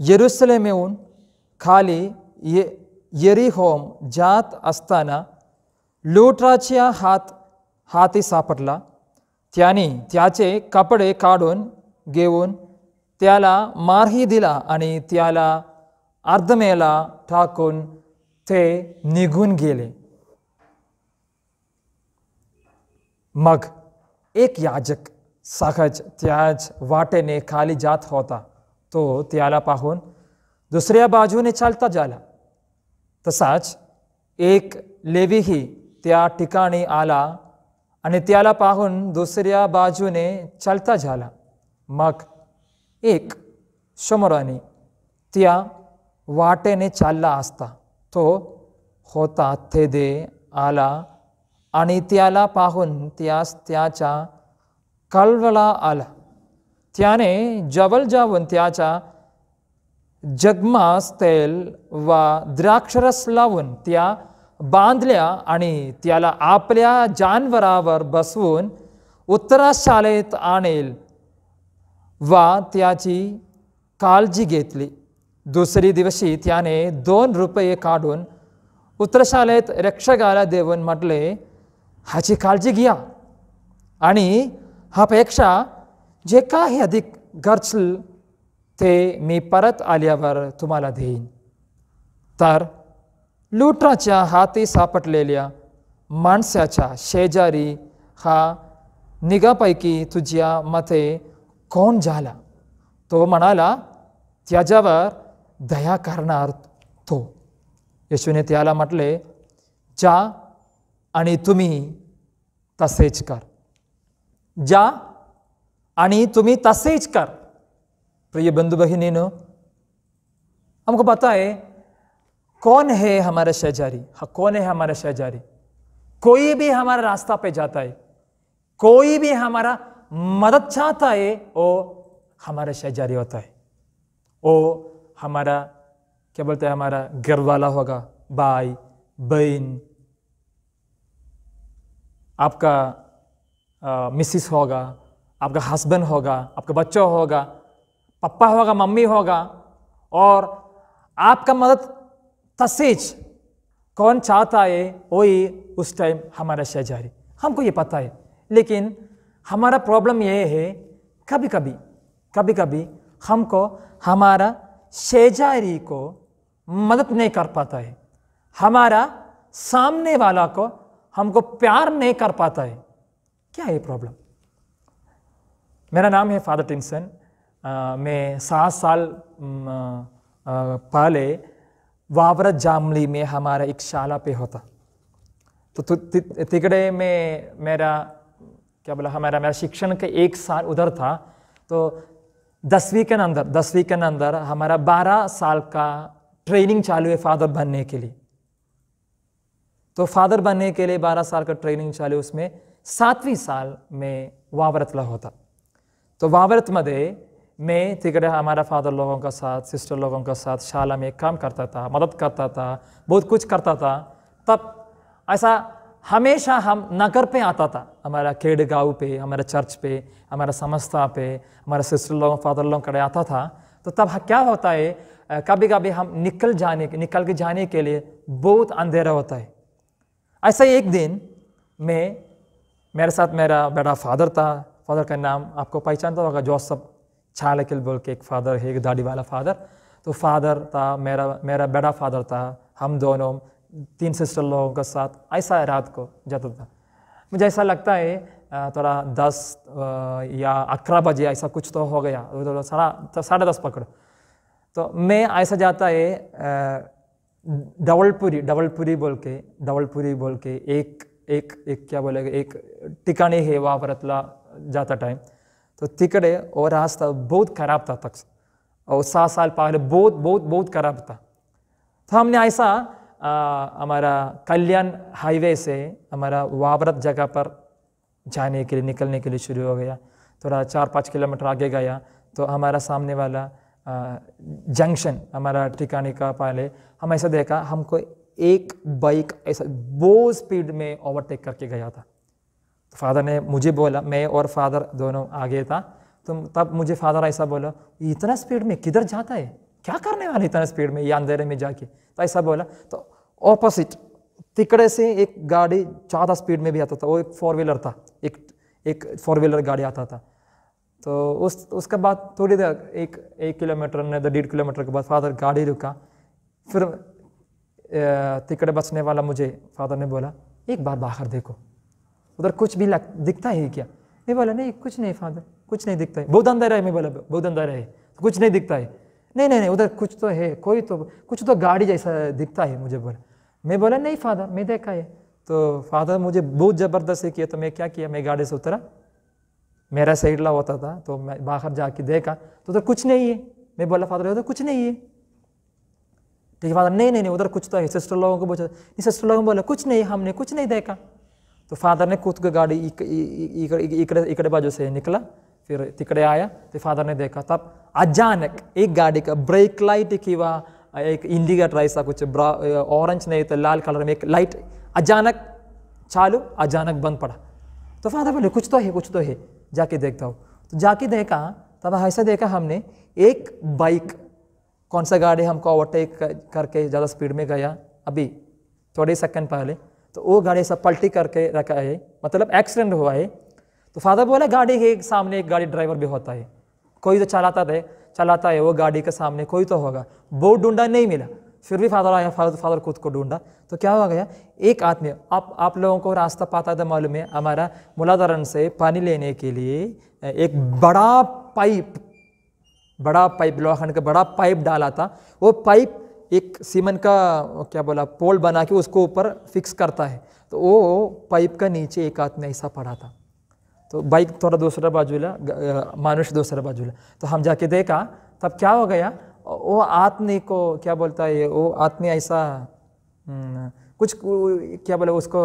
येरुशलेमहून खाली यरीहोम जात असताना लुटाराच्या हाती सापडला. त्याने त्याचे कपडे काढून घेऊन त्याला मारही दिला आणि त्याला अर्धमेला टाकून ते निघून गेले. मग एक याजक सहज त्याच वाटेने खाली जात होता. तो त्याला पाहून दुसऱ्या बाजूने चालता झाला. तसाच एक लेवीही त्या ठिकाणी आला आणि त्याला पाहून दुसऱ्या बाजूने चालता झाला. मग एक शमरानी त्या वाटेने चालला असता तो होता तेथे आला आणि त्याला पाहून त्यास त्याच्या कळवळा आला. त्याने जवळ जाऊन त्याच्या जगमास तेल व द्राक्षरस लावून त्या बांधल्या आणि त्याला आपल्या जानवरावर बसवून उत्तराशालेत आणेल व त्याची काळजी घेतली. दुसरी दिवशी त्याने 2 रुपये काढून उत्तरशालेत रक्षकाला देऊन म्हटले, ह्याची काळजी घ्या आणि ह्यापेक्षा जे काही अधिक गरजल ते मी परत आल्यावर तुम्हाला देईन. तर लुटाच्या हाती सापडलेल्या माणसाच्या शेजारी हा निगापैकी तुझ्या मते कोण झाला? तो म्हणाला, त्याच्यावर दया करणार तो. येशूने त्याला म्हटले, जा आणि तुम्ही तसेच कर. जा आणि तुम्ही तसेच कर. प्रिय बंधु बहनीनो, हमको पता है कौन है हमारे शेजारी. हाँ, कौन है हमारे शेजारी? कोई भी हमारा रास्ता पे जाता है, कोई भी हमारा मदद चाहता है, वो हमारा शेजारी होता है. वो हमारा क्या बोलते हैं, हमारा घर वाला होगा, भाई बहन, आपका मिसिस होगा, आपका हस्बैंड होगा, आपका बच्चा होगा, पप्पा होगा, मम्मी होगा, और आपका मदद तसेज कौन चाहता है वही उस टाइम हमारा शेजारी. हमको ये पता है, लेकिन हमारा प्रॉब्लम ये है कभी कभी हमको हमारा शेजारी को मदद नहीं कर पाता है, हमारा सामने वाला को हमको प्यार नहीं कर पाता है. क्या है प्रॉब्लम? मेरा नाम है फादर टिंसन. मैं 7 साल पहले वावरत जामली में हमारा एक शाला पे होता. तो तिकड़े में मेरा क्या बोला, हमारा शिक्षण के 1 साल उधर था. तो 10वीं के अंदर हमारा 12 साल का ट्रेनिंग चालू है फादर बनने के लिए. तो फादर बनने के लिए 12 साल का ट्रेनिंग चालू, उसमें 7वीं साल में वावरतला होता. तो वावरत मध्ये मैं तिकडे हमारा फादर लोगों का साथ, सिस्टर लोगों का साथ शाला में काम करता था, मदद करता था, बहुत कुछ करता था. तब ऐसा हमेशा हम नगर पे आता था, हमारा खेड़ गाँव पे, हमारे चर्च पे, हमारा समस्ता पे, हमारे सिस्टर लोगों फादर लोगों कड़े आता था. तो तब क्या होता है, कभी कभी हम निकल के जाने के लिए बहुत अंधेरा होता है. ऐसा एक दिन मेरे साथ मेरा बड़ा फादर था. फादर का नाम आपको पहचानता होगा, जोसेफ छालकिल बोल के एक फादर है, एक दाढ़ी वाला फादर. तो फादर था, मेरा बड़ा फादर था. हम दोनों 3 सिस्टर लोगों के साथ ऐसा रात को जाता था. मुझे ऐसा लगता है थोड़ा 10 या 11 बजे ऐसा कुछ तो हो गया, 10:30 पकड़ो. तो मैं ऐसा जाता है डबलपुरी बोल के एक क्या बोलेगा, एक ठिकाने है वावरतला जाता टाइम. तो तिकड़े और रास्ता बहुत खराब था तक, और 7 साल पहले बहुत खराब था. तो हमने ऐसा हमारा कल्याण हाईवे से हमारा वावरत जगह पर जाने के लिए, निकलने के लिए शुरू हो गया. थोड़ा 4-5 किलोमीटर आगे गया तो हमारा सामने वाला जंक्शन हमारा ठिकाने का पहले हम ऐसा देखा, हमको एक बाइक ऐसा बहुत स्पीड में ओवरटेक करके गया था. तो फादर ने मुझे बोला, मैं और फादर दोनों आगे था. तो तब मुझे फादर ऐसा बोला, इतना स्पीड में किधर जाता है, क्या करने वाला इतना स्पीड में ये अंधेरे में जाके. तो ऐसा बोला. तो ऑपोजिट तिकड़े से एक गाड़ी ज़्यादा स्पीड में भी आता था, वो एक 4 व्हीलर था, एक 4 व्हीलर गाड़ी आता था. तो उसके बाद थोड़ी देर 1 किलोमीटर नहीं तो 1.5 किलोमीटर के बाद फादर गाड़ी रुका. फिर तिकड़े बचने वाला मुझे फादर ने बोला, एक बार बाहर देखो, उधर कुछ भी दिखता है क्या? मैं बोला, नहीं कुछ नहीं फादर, कुछ नहीं दिखता है, बहुत अंधेरा है. मैं बोला, बहुत अंधेरा है, कुछ नहीं दिखता है. नहीं उधर कुछ तो है, कुछ तो गाड़ी जैसा दिखता है मुझे बोला. मैं बोला, नहीं फादर मैं देखा है. तो फादर मुझे बहुत ज़बरदस्ती किया. तो मैं क्या किया, मैं गाड़ी से उतरा, मेरा साइड ला होता था, तो मैं बाहर जाके देखा तो उधर कुछ नहीं है. मैं बोला, फादर उधर कुछ नहीं है. ठीक है फादर, नहीं उधर कुछ तो है. सिस्टर लोगों को बोला, कुछ नहीं, हमने कुछ नहीं देखा. तो फादर ने खुद को गाड़ी इकड़े बाजू से निकला, फिर तिकड़े आया, तो फादर ने देखा, तब अचानक एक गाड़ी का ब्रेक लाइट की वह एक इंडिकेटर ऐसा कुछ ऑरेंज नहीं तो लाल कलर में एक लाइट अचानक चालू अचानक बंद पड़ा। तो फादर बोले कुछ तो है, कुछ तो है, जाके देखता हूँ। तो जाके देखा, तब ऐसा देखा हमने एक बाइक, कौन सा गाड़ी हमको ओवरटेक करके ज़्यादा स्पीड में गया अभी थोड़े सेकंड पहले, तो वो गाड़ी सब पलटी करके रखा है, मतलब एक्सीडेंट हुआ है। तो फादर बोला गाड़ी के सामने एक गाड़ी ड्राइवर भी होता है, कोई तो चलाता है वो गाड़ी के सामने कोई तो होगा। बहुत ढूंढा नहीं मिला, फिर भी फादर आया, फादर खुद को ढूंढा। तो क्या हो गया, एक आदमी, आप लोगों को रास्ता पता था मालूम है, हमारा मूलाधारण से पानी लेने के लिए एक बड़ा पाइप लोखंड का बड़ा पाइप डाला था। वो पाइप एक सीमेंट का क्या बोला पोल बना के उसको ऊपर फिक्स करता है। तो वो पाइप का नीचे एक आदमी ऐसा पड़ा था। तो बाइक थोड़ा दूसरा बाजूला, मानुष दूसरा बाजूला। तो हम जाके देखा, तब क्या हो गया, वो आदमी को क्या बोलता है, वो आदमी ऐसा कुछ क्या बोले उसको,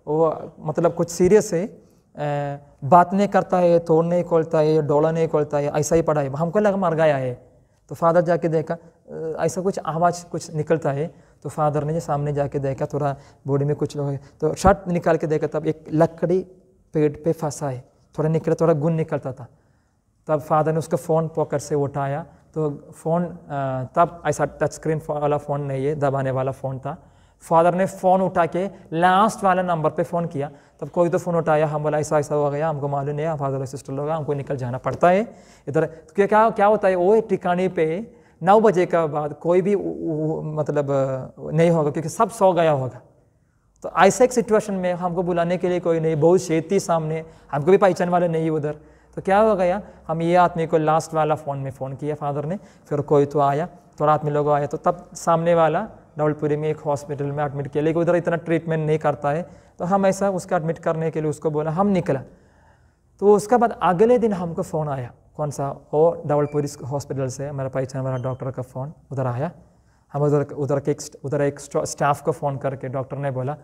वो मतलब कुछ सीरियस है, बात नहीं करता है, तोड़ नहीं खोलता है, डोला नहीं खोलता है, ऐसा ही पड़ा है। हमको लगा मर गया है। तो फादर जाके देखा, ऐसा कुछ आवाज़ कुछ निकलता है। तो फादर ने सामने जाके देखा, थोड़ा बॉडी में कुछ लोग है, तो शर्ट निकाल के देखा, तब एक लकड़ी पेट पे फंसा है, थोड़ा निकला, थोड़ा गुन निकलता था। तब फादर ने उसका फ़ोन पॉकेट से उठाया, तो फ़ोन तब ऐसा टच स्क्रीन वाला फ़ोन नहीं है, दबाने वाला फ़ोन था। फादर ने फ़ोन उठा के लास्ट वाला नंबर पे फ़ोन किया, तब कोई तो फ़ोन उठाया, हम बोला ऐसा ऐसा हो गया, हमको मालूम नहीं है, फादर सिस्टर लोग हमको निकल जाना पड़ता है इधर। तो क्या होता है, वो ठिकाने पे 9 बजे के बाद कोई भी मतलब नहीं होगा, क्योंकि सब सो गया होगा। तो ऐसे एक सिचुएशन में हमको बुलाने के लिए कोई नहीं, बहुत शेती सामने, हमको भी पहचान वाले नहीं उधर। तो क्या हो गया, हम ये आदमी को लास्ट वाला फ़ोन में फ़ोन किया फादर ने, फिर कोई तो आया, थोड़ा आदमी लोग आया। तो तब सामने वाला डबलपुरी में एक हॉस्पिटल में एडमिट किया, लेकिन उधर इतना ट्रीटमेंट नहीं करता है। तो हम ऐसा उसका एडमिट करने के लिए उसको बोला, हम निकला। तो उसके बाद अगले दिन हमको फ़ोन आया, कौन सा, वो डबलपुरी हॉस्पिटल से हमारा पहचान वाला डॉक्टर का फ़ोन उधर आया। हम उधर एक स्टाफ को फ़ोन करके डॉक्टर ने बोला,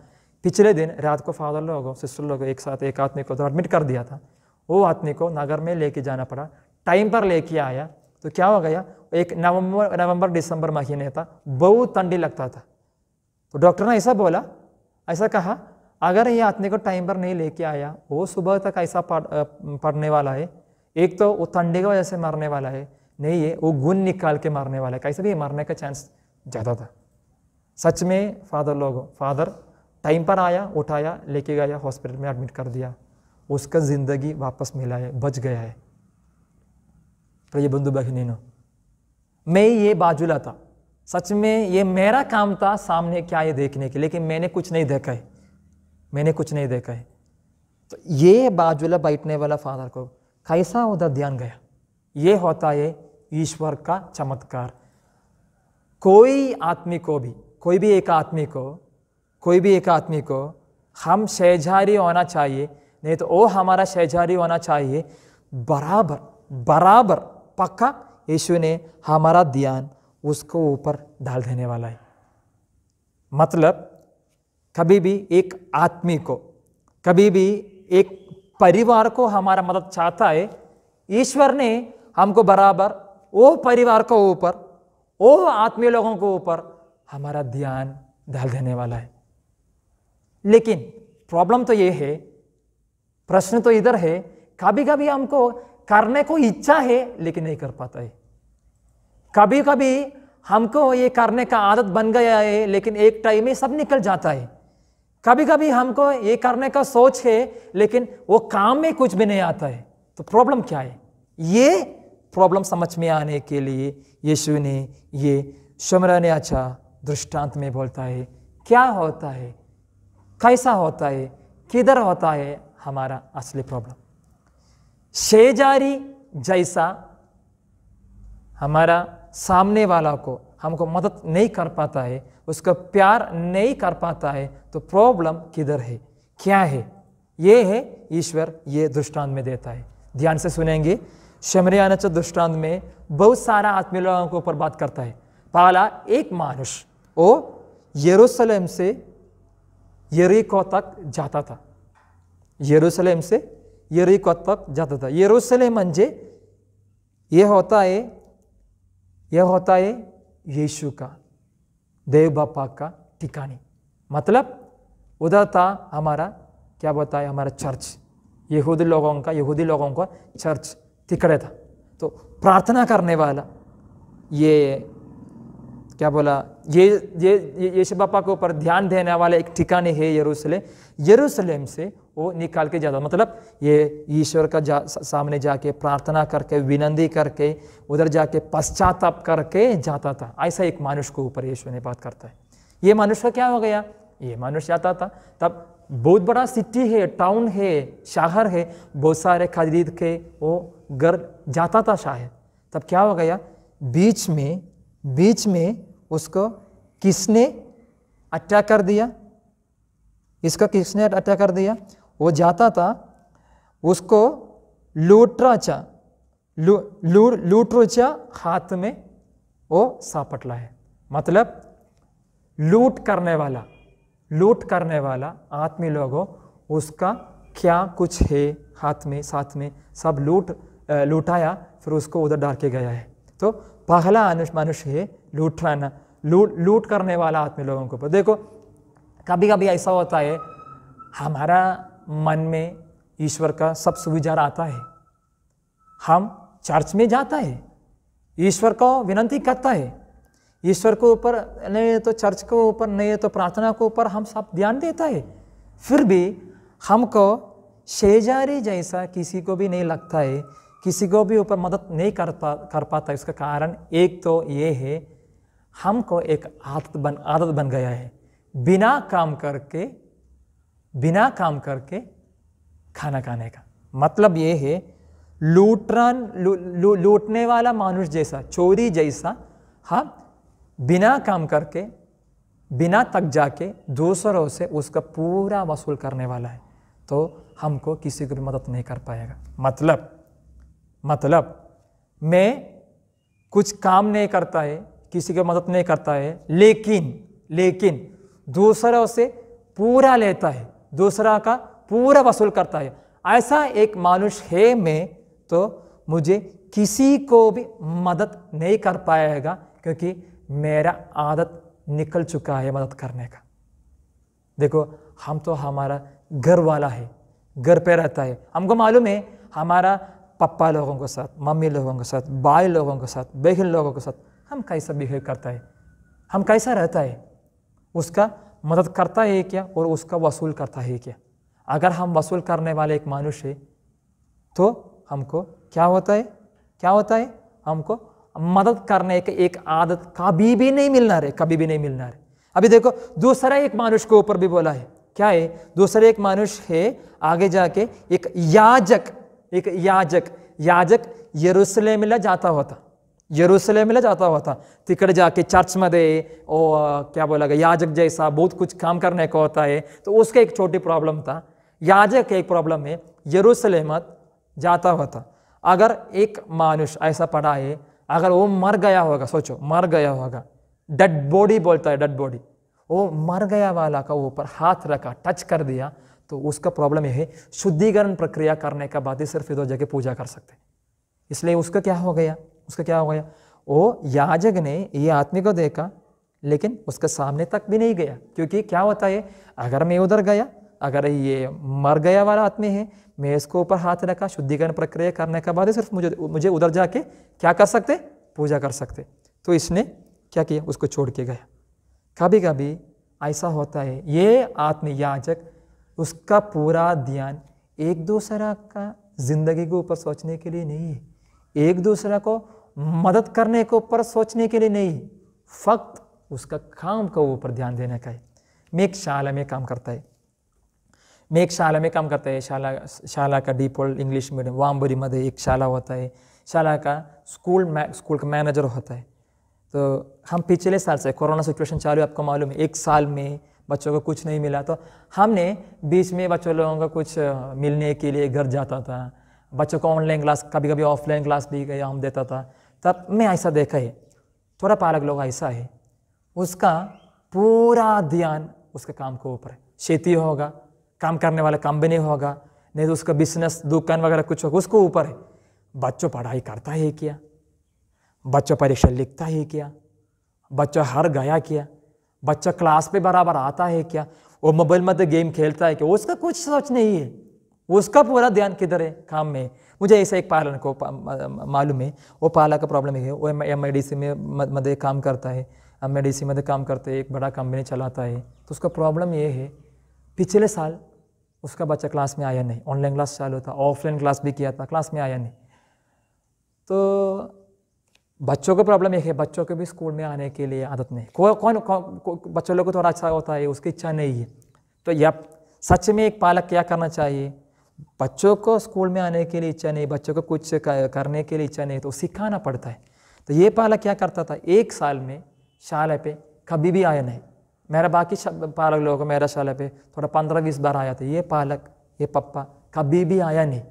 पिछले दिन रात को फादर लोगों सिस्टर लोगों एक साथ एक आदमी को उधर एडमिट कर दिया था, वो आदमी को नगर में लेके जाना पड़ा, टाइम पर लेके आया। तो क्या हो गया, एक नवंबर दिसंबर महीने था, बहुत ठंडी लगता था। तो डॉक्टर ने ऐसा बोला, ऐसा कहा, अगर ये आदमी को टाइम पर नहीं लेके आया, वो सुबह तक ऐसा पड़ने वाला है, एक तो वो ठंडी की वजह से मरने वाला है, नहीं है वो गुण निकाल के मरने वाला है, कैसे भी मरने का चांस ज़्यादा था। सच में फादर टाइम पर आया, उठाया, लेके गया, हॉस्पिटल में एडमिट कर दिया, उसका ज़िंदगी वापस मिला है, बच गया है। तो ये बंधु बहनों, मैं ये बाजुला था, सच में ये मेरा काम था सामने क्या ये देखने के, लेकिन मैंने कुछ नहीं देखा है, तो ये बाजुला बैठने वाला फादर को कैसा उधर ध्यान गया। ये होता है ईश्वर का चमत्कार। कोई भी एक आदमी को हम शेजारी होना चाहिए, नहीं तो वो हमारा शेजारी होना चाहिए, बराबर पक्का यीशु ने हमारा ध्यान उसको ऊपर डाल देने वाला है। मतलब कभी भी एक आदमी को, कभी भी एक परिवार को हमारा मदद चाहता है, ईश्वर ने हमको बराबर वो परिवार को ऊपर, वो आत्मीय लोगों को ऊपर हमारा ध्यान डाल देने वाला है। लेकिन प्रॉब्लम तो ये है, प्रश्न तो इधर है, कभी कभी हमको करने को इच्छा है लेकिन नहीं कर पाता है। कभी कभी हमको ये करने का आदत बन गया है, लेकिन एक टाइम में सब निकल जाता है। कभी कभी हमको ये करने का सोच है, लेकिन वो काम में कुछ भी नहीं आता है। तो प्रॉब्लम क्या है? ये प्रॉब्लम समझ में आने के लिए यीशु ने ये शमरन्याचा दृष्टांत में बोलता है, क्या होता है, कैसा होता है, किधर होता है हमारा असली प्रॉब्लम। शेजारी जैसा हमारा सामने वाला को हमको मदद नहीं कर पाता है, उसका प्यार नहीं कर पाता है, तो प्रॉब्लम किधर है, क्या है? ये है ईश्वर ये दृष्टांत में देता है। ध्यान से सुनेंगे। शमरन्याचा दृष्टांत में बहुत सारा आत्मीय लोगों के ऊपर बात करता है। पहला एक मानुष वो यरूशलेम से यरीको तक जाता था। यरूशलेम से यरीको तक जाता था। यरूशलेम म्हणजे ये होता है यीशु का, देव बापा का ठिकानी। मतलब उधर था हमारा, क्या बोलता है, हमारा चर्च, यहूदी लोगों का चर्च तिकड़े था। तो प्रार्थना करने वाला, ये क्या बोला, ये यीशु बापा के ऊपर ध्यान देने वाला एक ठिकाने है यरूशलेम। यरूशलेम से वो निकाल के जाता, मतलब ये ईश्वर का सामने जाके प्रार्थना करके, विनती करके, उधर जाके पश्चाताप करके जाता था। ऐसा एक मनुष्य के ऊपर यीशु ने बात करता है। ये मनुष्य का क्या हो गया, ये मनुष्य जाता था, तब बहुत बड़ा सिटी है, टाउन है, शहर है, बहुत सारे खरीद के वो घर जाता था शायद। तब क्या हो गया, बीच में उसको किसने अटैक कर दिया, इसका किसने अटैक कर दिया, वो जाता था, उसको लूटराचा हाथ में वो सापटला है। मतलब लूट करने वाला आत्मी लोगों, उसका क्या कुछ है हाथ में, साथ में सब लूटाया, फिर उसको उधर डाल के गया है। तो पहला मनुष्य है लूट करने वाला आत्मी लोगों के ऊपर। देखो कभी कभी ऐसा होता है, हमारा मन में ईश्वर का सब सुविचार आता है, हम चर्च में जाता है, ईश्वर को विनती करता है, ईश्वर के ऊपर नहीं तो चर्च के ऊपर, नहीं तो प्रार्थना के ऊपर हम सब ध्यान देता है, फिर भी हमको शेजारी जैसा किसी को भी नहीं लगता है, किसी को भी ऊपर मदद नहीं कर पाता। इसका कारण एक तो ये है, हमको एक आदत बन गया है, बिना काम करके खाना खाने का। मतलब ये है लूटने वाला मानुष जैसा, चोरी जैसा, हम बिना काम करके, बिना तक जाके दूसरों से उसका पूरा वसूल करने वाला है, तो हमको किसी को भी मदद नहीं कर पाएगा। मतलब मैं कुछ काम नहीं करता है, किसी को मदद नहीं करता है, लेकिन दूसरों से पूरा लेता है, दूसरा का पूरा वसूल करता है, ऐसा एक मनुष्य है मैं, तो मुझे किसी को भी मदद नहीं कर पाएगा, क्योंकि मेरा आदत निकल चुका है मदद करने का। देखो हम तो हमारा घर वाला है, घर पे रहता है, हमको मालूम है हमारा पापा लोगों के साथ, मम्मी लोगों के साथ, भाई लोगों के साथ, बहन लोगों के साथ हम कैसा बिहेव करता है, हम कैसा रहता है, उसका मदद करता है क्या और उसका वसूल करता है क्या। अगर हम वसूल करने वाले एक मनुष्य है, तो हमको क्या होता है, हमको मदद करने के एक आदत कभी भी नहीं मिलना है। अभी देखो दूसरा एक मनुष्य के ऊपर भी बोला है, क्या है, दूसरा एक मनुष्य है, आगे जाके एक याजक यरूशलेम जाता होता, तिकडे जाके चर्च मध्ये क्या बोला गया, याजक जैसा बहुत कुछ काम करने को होता है। तो उसका एक छोटी प्रॉब्लम था, याजक एक प्रॉब्लम है, यरूशलेम जाता होता। अगर एक मनुष्य ऐसा पड़ा है, अगर वो मर गया होगा, सोचो मर गया होगा, डेड बॉडी बोलता है, डेड बॉडी, वो मर गया वाला का ऊपर हाथ रखा, टच कर दिया, तो उसका प्रॉब्लम यह है, शुद्धिकरण प्रक्रिया करने का बाद ही सिर्फ इधर जाके पूजा कर सकते। इसलिए उसका क्या हो गया, वो याजक ने ये आदमी को देखा, लेकिन उसके सामने तक भी नहीं गया, क्योंकि क्या होता है, अगर मैं उधर गया, अगर ये मर गया वाला आदमी है, मैं इसको ऊपर हाथ रखा, शुद्धिकरण प्रक्रिया करने के बाद ही सिर्फ मुझे उधर जाके क्या कर सकते, पूजा कर सकते। तो इसने क्या किया, उसको छोड़ के गया। कभी कभी ऐसा होता है, ये आत्म याजक, उसका पूरा ध्यान एक दूसरा का जिंदगी के ऊपर सोचने के लिए नहीं है, एक दूसरा को मदद करने के ऊपर सोचने के लिए नहीं, फक्त उसका काम के ऊपर ध्यान देने का है। मैं एक शाला में काम करता है, शाला का डिफॉल्ट इंग्लिश मीडियम वामबरी मध्ये एक शाला होता है, शाला का स्कूल का मैनेजर होता है। तो हम पिछले साल से, कोरोना सिचुएशन चालू है, आपको मालूम है, एक साल में बच्चों को कुछ नहीं मिला, तो हमने बीच में बच्चों लोगों को कुछ मिलने के लिए घर जाता था, बच्चों को ऑनलाइन क्लास, कभी कभी ऑफलाइन क्लास भी गया हम देता था। तब मैं ऐसा देखा है, थोड़ा पालक लोग ऐसा है, उसका पूरा ध्यान उसके काम के ऊपर है। खेती होगा, काम करने वाला कंपनी होगा, नहीं तो उसका बिजनेस दुकान वगैरह कुछ होगा उसको ऊपर है। बच्चों पढ़ाई करता है क्या? बच्चों परीक्षा लिखता है क्या? बच्चा हर गया क्या? बच्चा क्लास पे बराबर आता है क्या? वो मोबाइल में तो गेम खेलता है क्या? उसका कुछ सोच नहीं है, उसका पूरा ध्यान किधर है? काम में। मुझे ऐसा एक पालन को मालूम है, वो पाला का प्रॉब्लम है, वो MIDC में मध्य काम करता है, MIDC में काम करते एक बड़ा कंपनी चलाता है। तो उसका प्रॉब्लम ये है, पिछले साल उसका बच्चा क्लास में आया नहीं, ऑनलाइन क्लास चालू था, ऑफलाइन क्लास भी किया था, क्लास में आया नहीं। तो बच्चों का प्रॉब्लम एक है, बच्चों को भी स्कूल में आने के लिए आदत नहीं। कौन बच्चों लोग को थोड़ा अच्छा होता है, उसकी इच्छा नहीं है। तो यह सच में एक पालक क्या करना चाहिए? बच्चों को स्कूल में आने के लिए इच्छा नहीं, बच्चों को कुछ करने के लिए इच्छा नहीं, तो सिखाना पड़ता है। तो ये पालक क्या करता था, एक साल में शाला पे कभी भी आया नहीं। मेरा बाकी पालक लोगों को मेरा शाला पे थोड़ा 15-20 बार आया था, ये पालक, ये पप्पा कभी भी आया नहीं।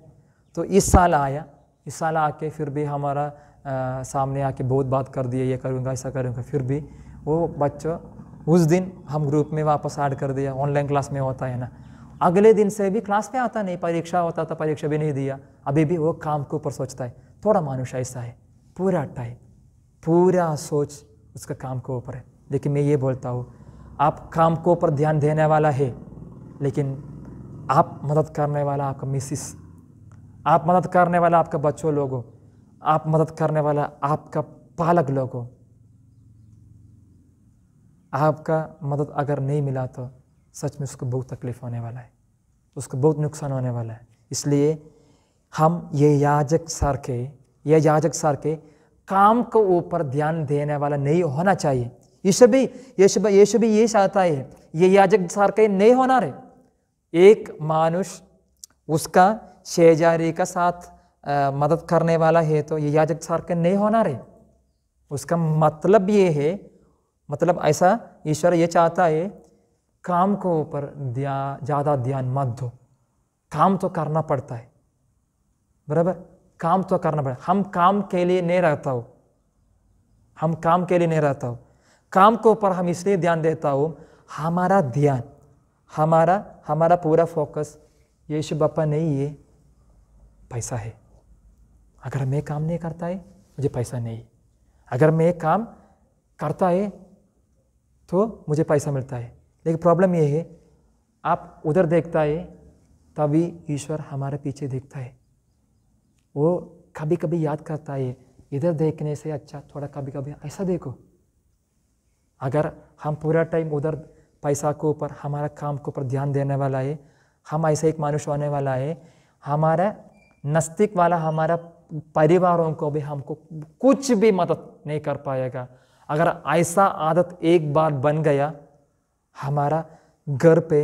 तो इस साल आया, इस साल आके फिर भी हमारा सामने आके बहुत बात कर दिया, ये करूँगा ऐसा करूँगा, फिर भी वो बच्चा उस दिन हम ग्रुप में वापस ऐड कर दिया। ऑनलाइन क्लास में होता है ना, अगले दिन से भी क्लास में आता नहीं, परीक्षा होता था परीक्षा भी नहीं दिया, अभी भी वो काम के ऊपर सोचता है। थोड़ा मानुष ऐसा है, पूरा टाइम पूरा सोच उसका काम के ऊपर है। लेकिन मैं ये बोलता हूँ, आप काम के ऊपर ध्यान देने वाला है, लेकिन आप मदद करने वाला आपका मिसिस, आप मदद करने वाला आपका बच्चों लोगों, आप मदद करने वाला आपका पालक लोगों, आपका मदद अगर नहीं मिला तो सच में उसको बहुत तकलीफ होने वाला है, उसको बहुत नुकसान होने वाला है। इसलिए हम ये याजक सर के काम के ऊपर ध्यान देने वाला नहीं होना चाहिए। यीशु भी ये चाहता है, ये याजक सर के नहीं होना रहे। एक मानुष उसका शेजारी का साथ मदद करने वाला है, तो ये याजक सर के नहीं होना रहे। उसका मतलब ये है, मतलब ऐसा ईश्वर ये चाहता है, काम के ऊपर ज़्यादा ध्यान मत दो। काम तो करना पड़ता है, बराबर, काम तो करना पड़ता है। हम काम के लिए नहीं रहता हो, हम काम के लिए नहीं रहता हो, काम के ऊपर हम इसलिए ध्यान देता हूँ, हमारा ध्यान, हमारा पूरा फोकस यीशु बापा नहीं है, पैसा है। अगर मैं काम नहीं करता है मुझे पैसा नहीं, अगर मैं काम करता है तो मुझे पैसा मिलता है। लेकिन प्रॉब्लम ये है, आप उधर देखता है तभी ईश्वर हमारे पीछे देखता है। वो कभी कभी याद करता है, इधर देखने से अच्छा थोड़ा कभी कभी ऐसा देखो। अगर हम पूरा टाइम उधर पैसा के ऊपर, हमारा काम के ऊपर ध्यान देने वाला है, हम ऐसा एक मनुष्य होने वाला है, हमारा नज़दीक वाला हमारा परिवारों को भी हमको कुछ भी मदद नहीं कर पाएगा। अगर ऐसा आदत एक बार बन गया, हमारा घर पे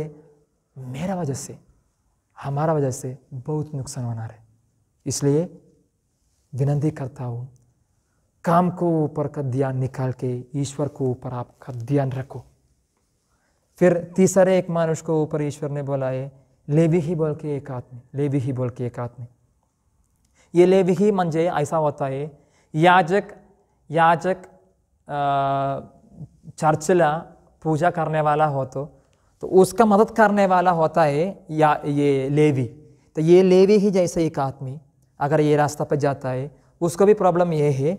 हमारा वजह से बहुत नुकसान होना है। इसलिए विनती करता हूँ, काम को ऊपर का ध्यान निकाल के ईश्वर को ऊपर आपका ध्यान रखो। फिर तीसरे एक मानुष को ऊपर ईश्वर ने बोला है, लेवी ही बोल के एक आदमी। ये लेवी ही म्हणजे ऐसा होता है, याजक चर्चला पूजा करने वाला हो तो उसका मदद करने वाला होता है ये लेवी। तो ये लेवी ही जैसे एक आदमी अगर ये रास्ता पर जाता है, उसको भी प्रॉब्लम ये है,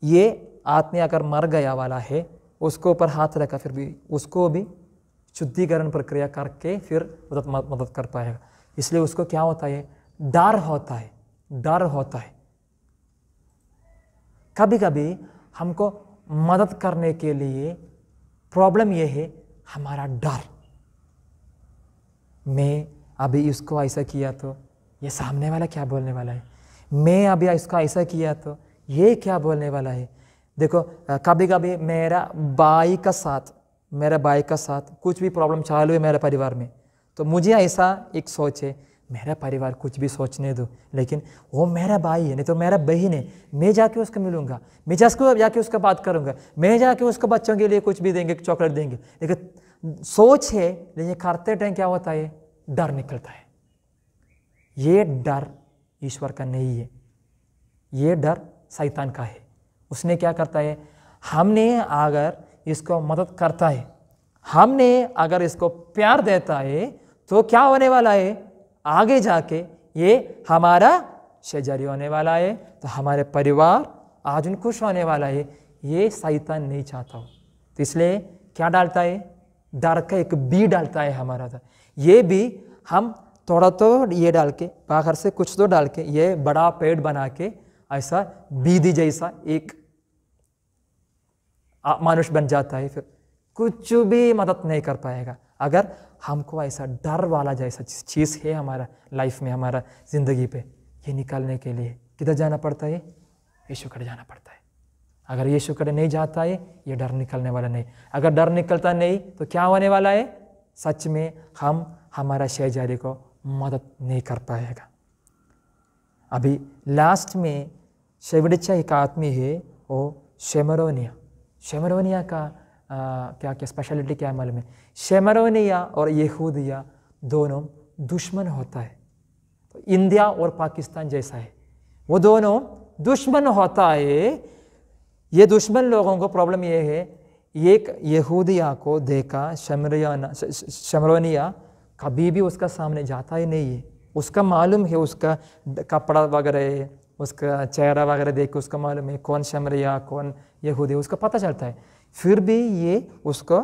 ये आदमी अगर मर गया वाला है, उसको ऊपर हाथ रखा, फिर भी उसको भी शुद्धिकरण प्रक्रिया करके फिर मदद कर पाएगा। इसलिए उसको क्या होता है, डर होता है। कभी कभी हमको मदद करने के लिए प्रॉब्लम यह है, हमारा डर। मैं अभी इसको ऐसा किया तो ये सामने वाला क्या बोलने वाला है, मैं अभी इसको ऐसा किया तो ये क्या बोलने वाला है। देखो कभी कभी मेरा भाई का साथ कुछ भी प्रॉब्लम चालू है मेरे परिवार में, तो मुझे ऐसा एक सोच है, मेरा परिवार कुछ भी सोचने दो, लेकिन वो मेरा भाई है, नहीं तो मेरा बहन है, मैं जाके उसको मिलूंगा, मैं जाके उसका बात करूंगा, मैं जाके उसको बच्चों के लिए कुछ भी देंगे, चॉकलेट देंगे। लेकिन सोच है, लेकिन करते टाइम क्या होता है, डर निकलता है। ये डर ईश्वर का नहीं है, ये डर शैतान का है। उसने क्या करता है, हमने अगर इसको मदद करता है, हमने अगर इसको प्यार देता है, तो क्या होने वाला है, आगे जाके ये हमारा शेजारी होने वाला है, तो हमारे परिवार आज उन खुश होने वाला है। ये शैतान नहीं चाहता हो, तो इसलिए क्या डालता है, डर का एक बी डालता है हमारा था। ये भी हम थोड़ा तो ये डाल के बाहर से कुछ तो डाल के ये बड़ा पेड़ बना के ऐसा बीदी जैसा एक मनुष्य बन जाता है। फिर कुछ भी मदद नहीं कर पाएगा। अगर हमको ऐसा डर वाला जैसा चीज़ है हमारा लाइफ में, हमारा ज़िंदगी पे, ये निकालने के लिए किधर जाना पड़ता है, यीशु कड़े जाना पड़ता है। अगर यीशु कड़े नहीं जाता है, ये डर निकलने वाला नहीं। अगर डर निकलता नहीं तो क्या होने वाला है, सच में हम हमारा शेजारी को मदद नहीं कर पाएगा। अभी लास्ट में शेवड़िचा एक आदमी है, वो शेमरोनिया का क्या क्या स्पेशलिटी क्या है मालूम है। शेमरोनिया और यहूदिया दोनों दुश्मन होता है, तो इंडिया और पाकिस्तान जैसा है, वो दोनों दुश्मन होता है। ये दुश्मन लोगों को प्रॉब्लम ये है, एक यहूदिया को देखा शेमरोनिया कभी भी उसका सामने जाता ही नहीं है। उसका मालूम है, उसका कपड़ा वगैरह है, उसका चेहरा वगैरह देख के उसका मालूम है कौन शमरिया कौन यहूदी, उसका पता चलता है। फिर भी ये उसका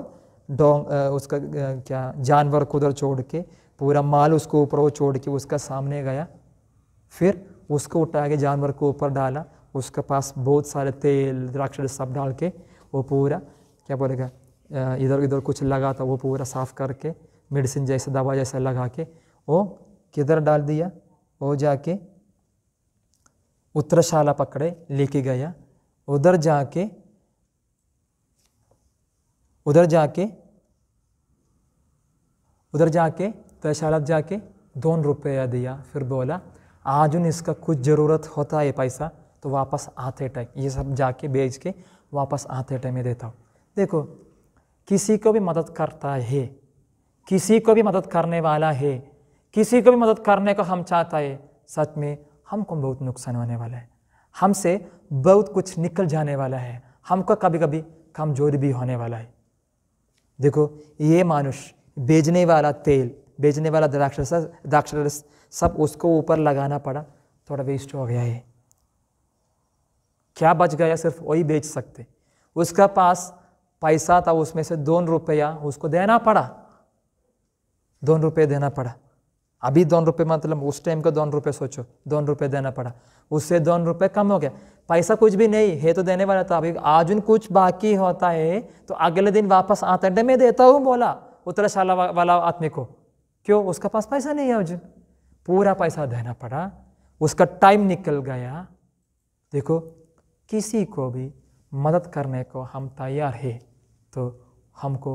उसका क्या जानवर को उधर छोड़ के, पूरा माल उसको ऊपर वो छोड़ के उसका सामने गया, फिर उसको उठा के जानवर को ऊपर डाला, उसके पास बहुत सारे तेल द्राक्षर सब डाल के वो पूरा क्या बोलेगा इधर इधर कुछ लगा था वो पूरा साफ करके मेडिसिन जैसा दवा जैसा लगा के वो किधर डाल दिया, वो जाके उत्तरशाला पकड़े लेके गया। उधर जाके उत्तरशाला जाके 2 रुपया दिया। फिर बोला आज उन इसका कुछ ज़रूरत होता है पैसा, तो वापस आते टाइम ये सब जाके बेच के वापस आते टाइम में देता हूँ। देखो, किसी को भी मदद करता है, किसी को भी मदद करने वाला है, किसी को भी मदद करने को हम चाहता है, सच में हमको बहुत नुकसान होने वाला है, हमसे बहुत कुछ निकल जाने वाला है, हमको कभी कभी कमजोरी भी होने वाला है। देखो, ये मनुष्य बेचने वाला तेल, बेचने वाला द्राक्षरस सब उसको ऊपर लगाना पड़ा, थोड़ा वेस्ट हो गया है। क्या बच गया, सिर्फ वही बेच सकते। उसका पास पैसा था, उसमें से 2 रुपया उसको देना पड़ा, 2 रुपये देना पड़ा। अभी 2 रुपये मतलब उस टाइम का 2 रुपये सोचो, 2 रुपये देना पड़ा, उससे 2 रुपये कम हो गया। पैसा कुछ भी नहीं है तो देने वाला था, अभी आज कुछ बाकी होता है तो अगले दिन वापस आते टाइम मैं देता हूँ बोला उत्तरशाला वाला आदमी को। क्यों, उसका पास पैसा नहीं है, अर्जुन पूरा पैसा देना पड़ा, उसका टाइम निकल गया। देखो, किसी को भी मदद करने को हम तैयार है तो हमको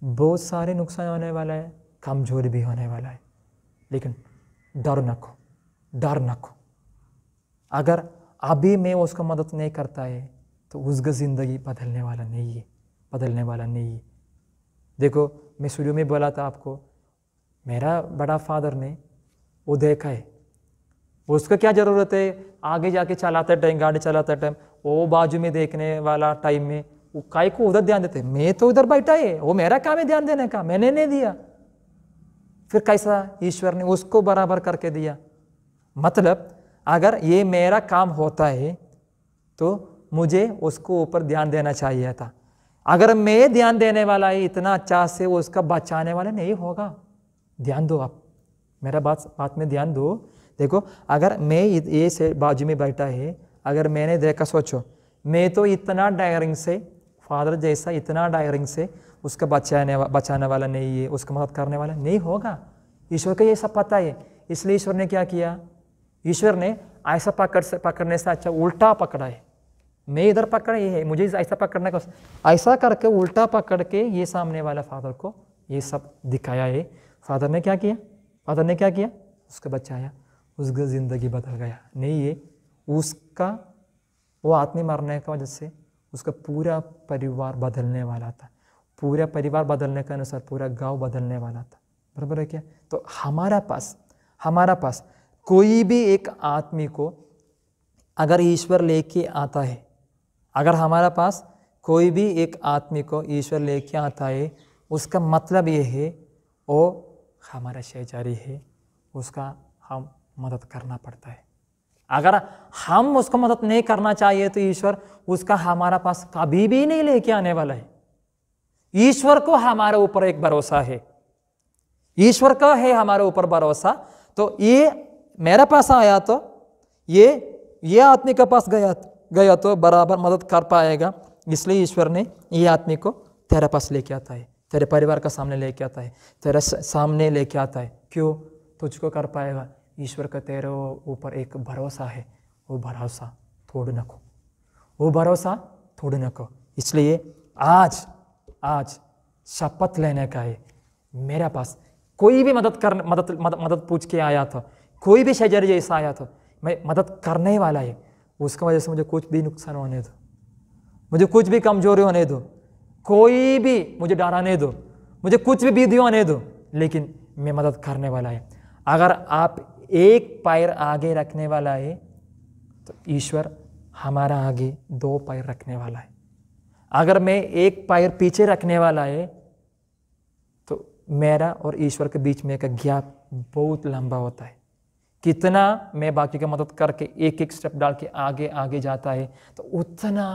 बहुत सारे नुकसान होने वाला है, कमजोरी भी होने वाला है, लेकिन डर न खो। अगर अभी मैं उसको मदद नहीं करता है तो उसका ज़िंदगी बदलने वाला नहीं है। देखो, मैं शुरू में बोला था आपको, मेरा बड़ा फादर ने वो देखा है, उसको क्या ज़रूरत है, आगे जाके चलाते टाइम, गाड़ी चलाते टाइम वो बाजू में देखने वाला टाइम में वो काय को उधर ध्यान देते, मैं तो उधर बैठा है, वो मेरा काम है ध्यान देने का, मैंने नहीं दिया। फिर कैसा ईश्वर ने उसको बराबर करके दिया। मतलब अगर ये मेरा काम होता है तो मुझे उसको ऊपर ध्यान देना चाहिए था। अगर मैं ध्यान देने वाला है इतना अच्छा से, वो उसका बचाने वाला नहीं होगा। ध्यान दो, आप मेरा बात में ध्यान दो। देखो, अगर मैं ये से बाजू में बैठा है, अगर मैंने देखा, सोचो मैं तो इतना डायरिंग से, फादर जैसा इतना डायरिंग से उसका बचाने वाला नहीं है, उसका मदद करने वाला नहीं होगा। ईश्वर को ये सब पता है, इसलिए ईश्वर ने क्या किया, ईश्वर ने ऐसा पकड़ने से अच्छा उल्टा पकड़ा है। मैं इधर पकड़ा ये है, मुझे ऐसा पकड़ने का, ऐसा करके उल्टा पकड़ के ये सामने वाला फादर को ये सब दिखाया है। फादर ने क्या किया, उसको बचाया, उसका ज़िंदगी बदल गया। नहीं है उसका, वो आदमी मरने की वजह से उसका पूरा परिवार बदलने वाला था, पूरा परिवार बदलने के अनुसार पूरा गांव बदलने वाला था। बराबर है क्या? तो हमारा पास कोई भी एक आदमी को अगर ईश्वर लेके आता है, अगर हमारा पास कोई भी एक आदमी को ईश्वर लेके आता है, उसका मतलब ये है वो हमारा शेजारी है, उसका हम मदद करना पड़ता है। अगर हम उसको मदद नहीं करना चाहिए तो ईश्वर उसका हमारा पास कभी भी नहीं लेके आने वाला है। ईश्वर को हमारे ऊपर एक भरोसा है, ईश्वर का है हमारे ऊपर भरोसा। तो ये मेरे पास आया तो ये आदमी के पास गया तो बराबर मदद कर पाएगा। इसलिए ईश्वर ने ये आदमी को तेरे पास लेके आता है, तेरे परिवार का सामने लेके आता है, तेरे सामने लेके आता है। क्यों? तुझको कर पाएगा। ईश्वर का तेरे ऊपर एक भरोसा है, वो भरोसा तोड़ न को, वो भरोसा तोड़ न को। इसलिए आज शपथ लेने का है। मेरे पास कोई भी मदद पूछ के आया था, कोई भी शेजारी जैसा आया था, मैं मदद करने वाला है। उसकी वजह से मुझे कुछ भी नुकसान होने दो, मुझे कुछ भी कमजोरी होने दो, कोई भी मुझे डराने दो, मुझे कुछ भी विधि होने दो, लेकिन मैं मदद करने वाला है। अगर आप एक पैर आगे रखने वाला है तो ईश्वर हमारा आगे 2 पैर रखने वाला है। अगर मैं एक पैर पीछे रखने वाला है तो मेरा और ईश्वर के बीच में एक गैप बहुत लंबा होता है। कितना मैं बाकी की मदद करके एक स्टेप डाल के आगे जाता है तो उतना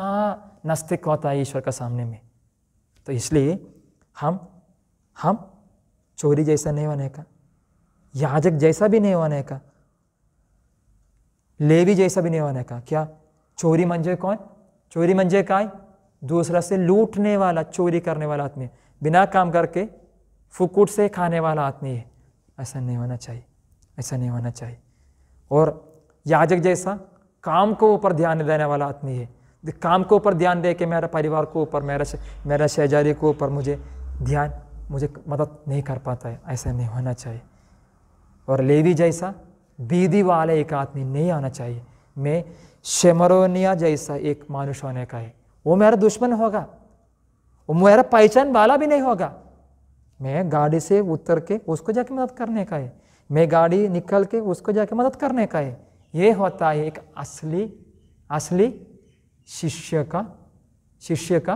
नज़दीक होता है ईश्वर के सामने में। तो इसलिए हम चोरी जैसा नहीं होने का, याजक जैसा भी नहीं होने का, लेवी जैसा भी नहीं होने का। क्या चोरी मंजे कौन? चोरी मंजे का दूसरा से लूटने वाला, चोरी करने वाला आदमी, बिना काम करके फुकुट से खाने वाला आदमी है। ऐसा नहीं होना चाहिए, ऐसा नहीं होना चाहिए। और याजक जैसा काम को ऊपर ध्यान देने वाला आदमी है। काम को ऊपर ध्यान दे के मेरे परिवार को ऊपर, मेरा शेजारी को ऊपर मुझे मदद नहीं कर पाता है। ऐसा नहीं होना चाहिए। और लेवी जैसा बीदी वाला एक आदमी नहीं आना चाहिए। मैं शेमरोनिया जैसा एक मानुष होने का है। वो मेरा दुश्मन होगा, वो मेरा पहचान वाला भी नहीं होगा। मैं गाड़ी से उतर के उसको जाके मदद करने का है, मैं गाड़ी निकल के उसको जाके मदद करने का है। ये होता है एक असली शिष्य का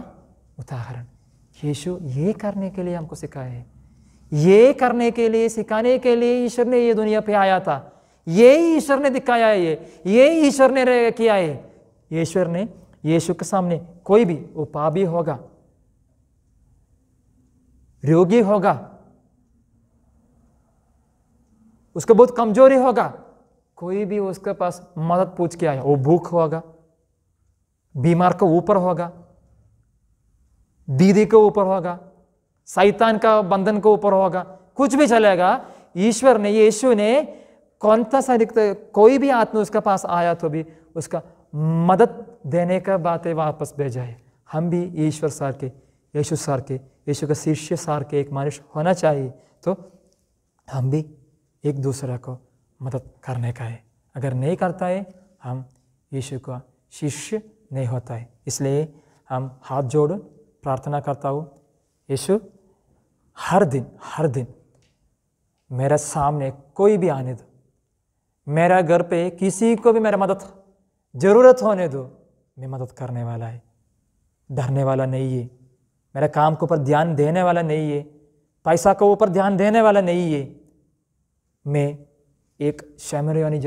उदाहरण। यीशु ये करने के लिए हमको सिखाया है, ये करने के लिए, सिखाने के लिए ईश्वर ने ये दुनिया पे आया था। ये ईश्वर ने दिखाया है, ये ईश्वर ने किया है। ईश्वर ने यीशु के सामने कोई भी वो पापी होगा, रोगी होगा, उसको बहुत कमजोरी होगा, कोई भी उसके पास मदद पूछ के आया, वो भूख होगा, बीमार को ऊपर होगा, दीदी के ऊपर होगा, शैतान का बंधन को ऊपर होगा, कुछ भी चलेगा। ईश्वर ने, यीशु ने कौन सा कोई भी आत्मा उसके पास आया तो भी उसका मदद देने का बातें वापस भेजा है। हम भी ईश्वर सार के, यीशु का शिष्य सार के एक मनुष्य होना चाहिए। तो हम भी एक दूसरे को मदद करने का है। अगर नहीं करता है हम यीशु का शिष्य नहीं होता है। इसलिए हम हाथ जोड़ प्रार्थना करता हूँ, यीशु हर दिन मेरे सामने कोई भी आने दो, मेरा घर पे किसी को भी मेरा मदद जरूरत होने दो, मैं मदद करने वाला है, डरने वाला नहीं है, मेरा काम के ऊपर ध्यान देने वाला नहीं है, पैसा के ऊपर ध्यान देने वाला नहीं है। मैं एक शमरियोनी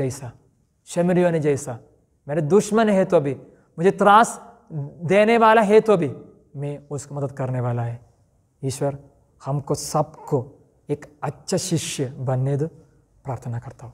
जैसा मेरे दुश्मन है तो भी, मुझे त्रास देने वाला है तो भी मैं उसको मदद करने वाला है। ईश्वर हमको सबको एक अच्छा शिष्य बनने दो। प्रार्थना करता हूँ।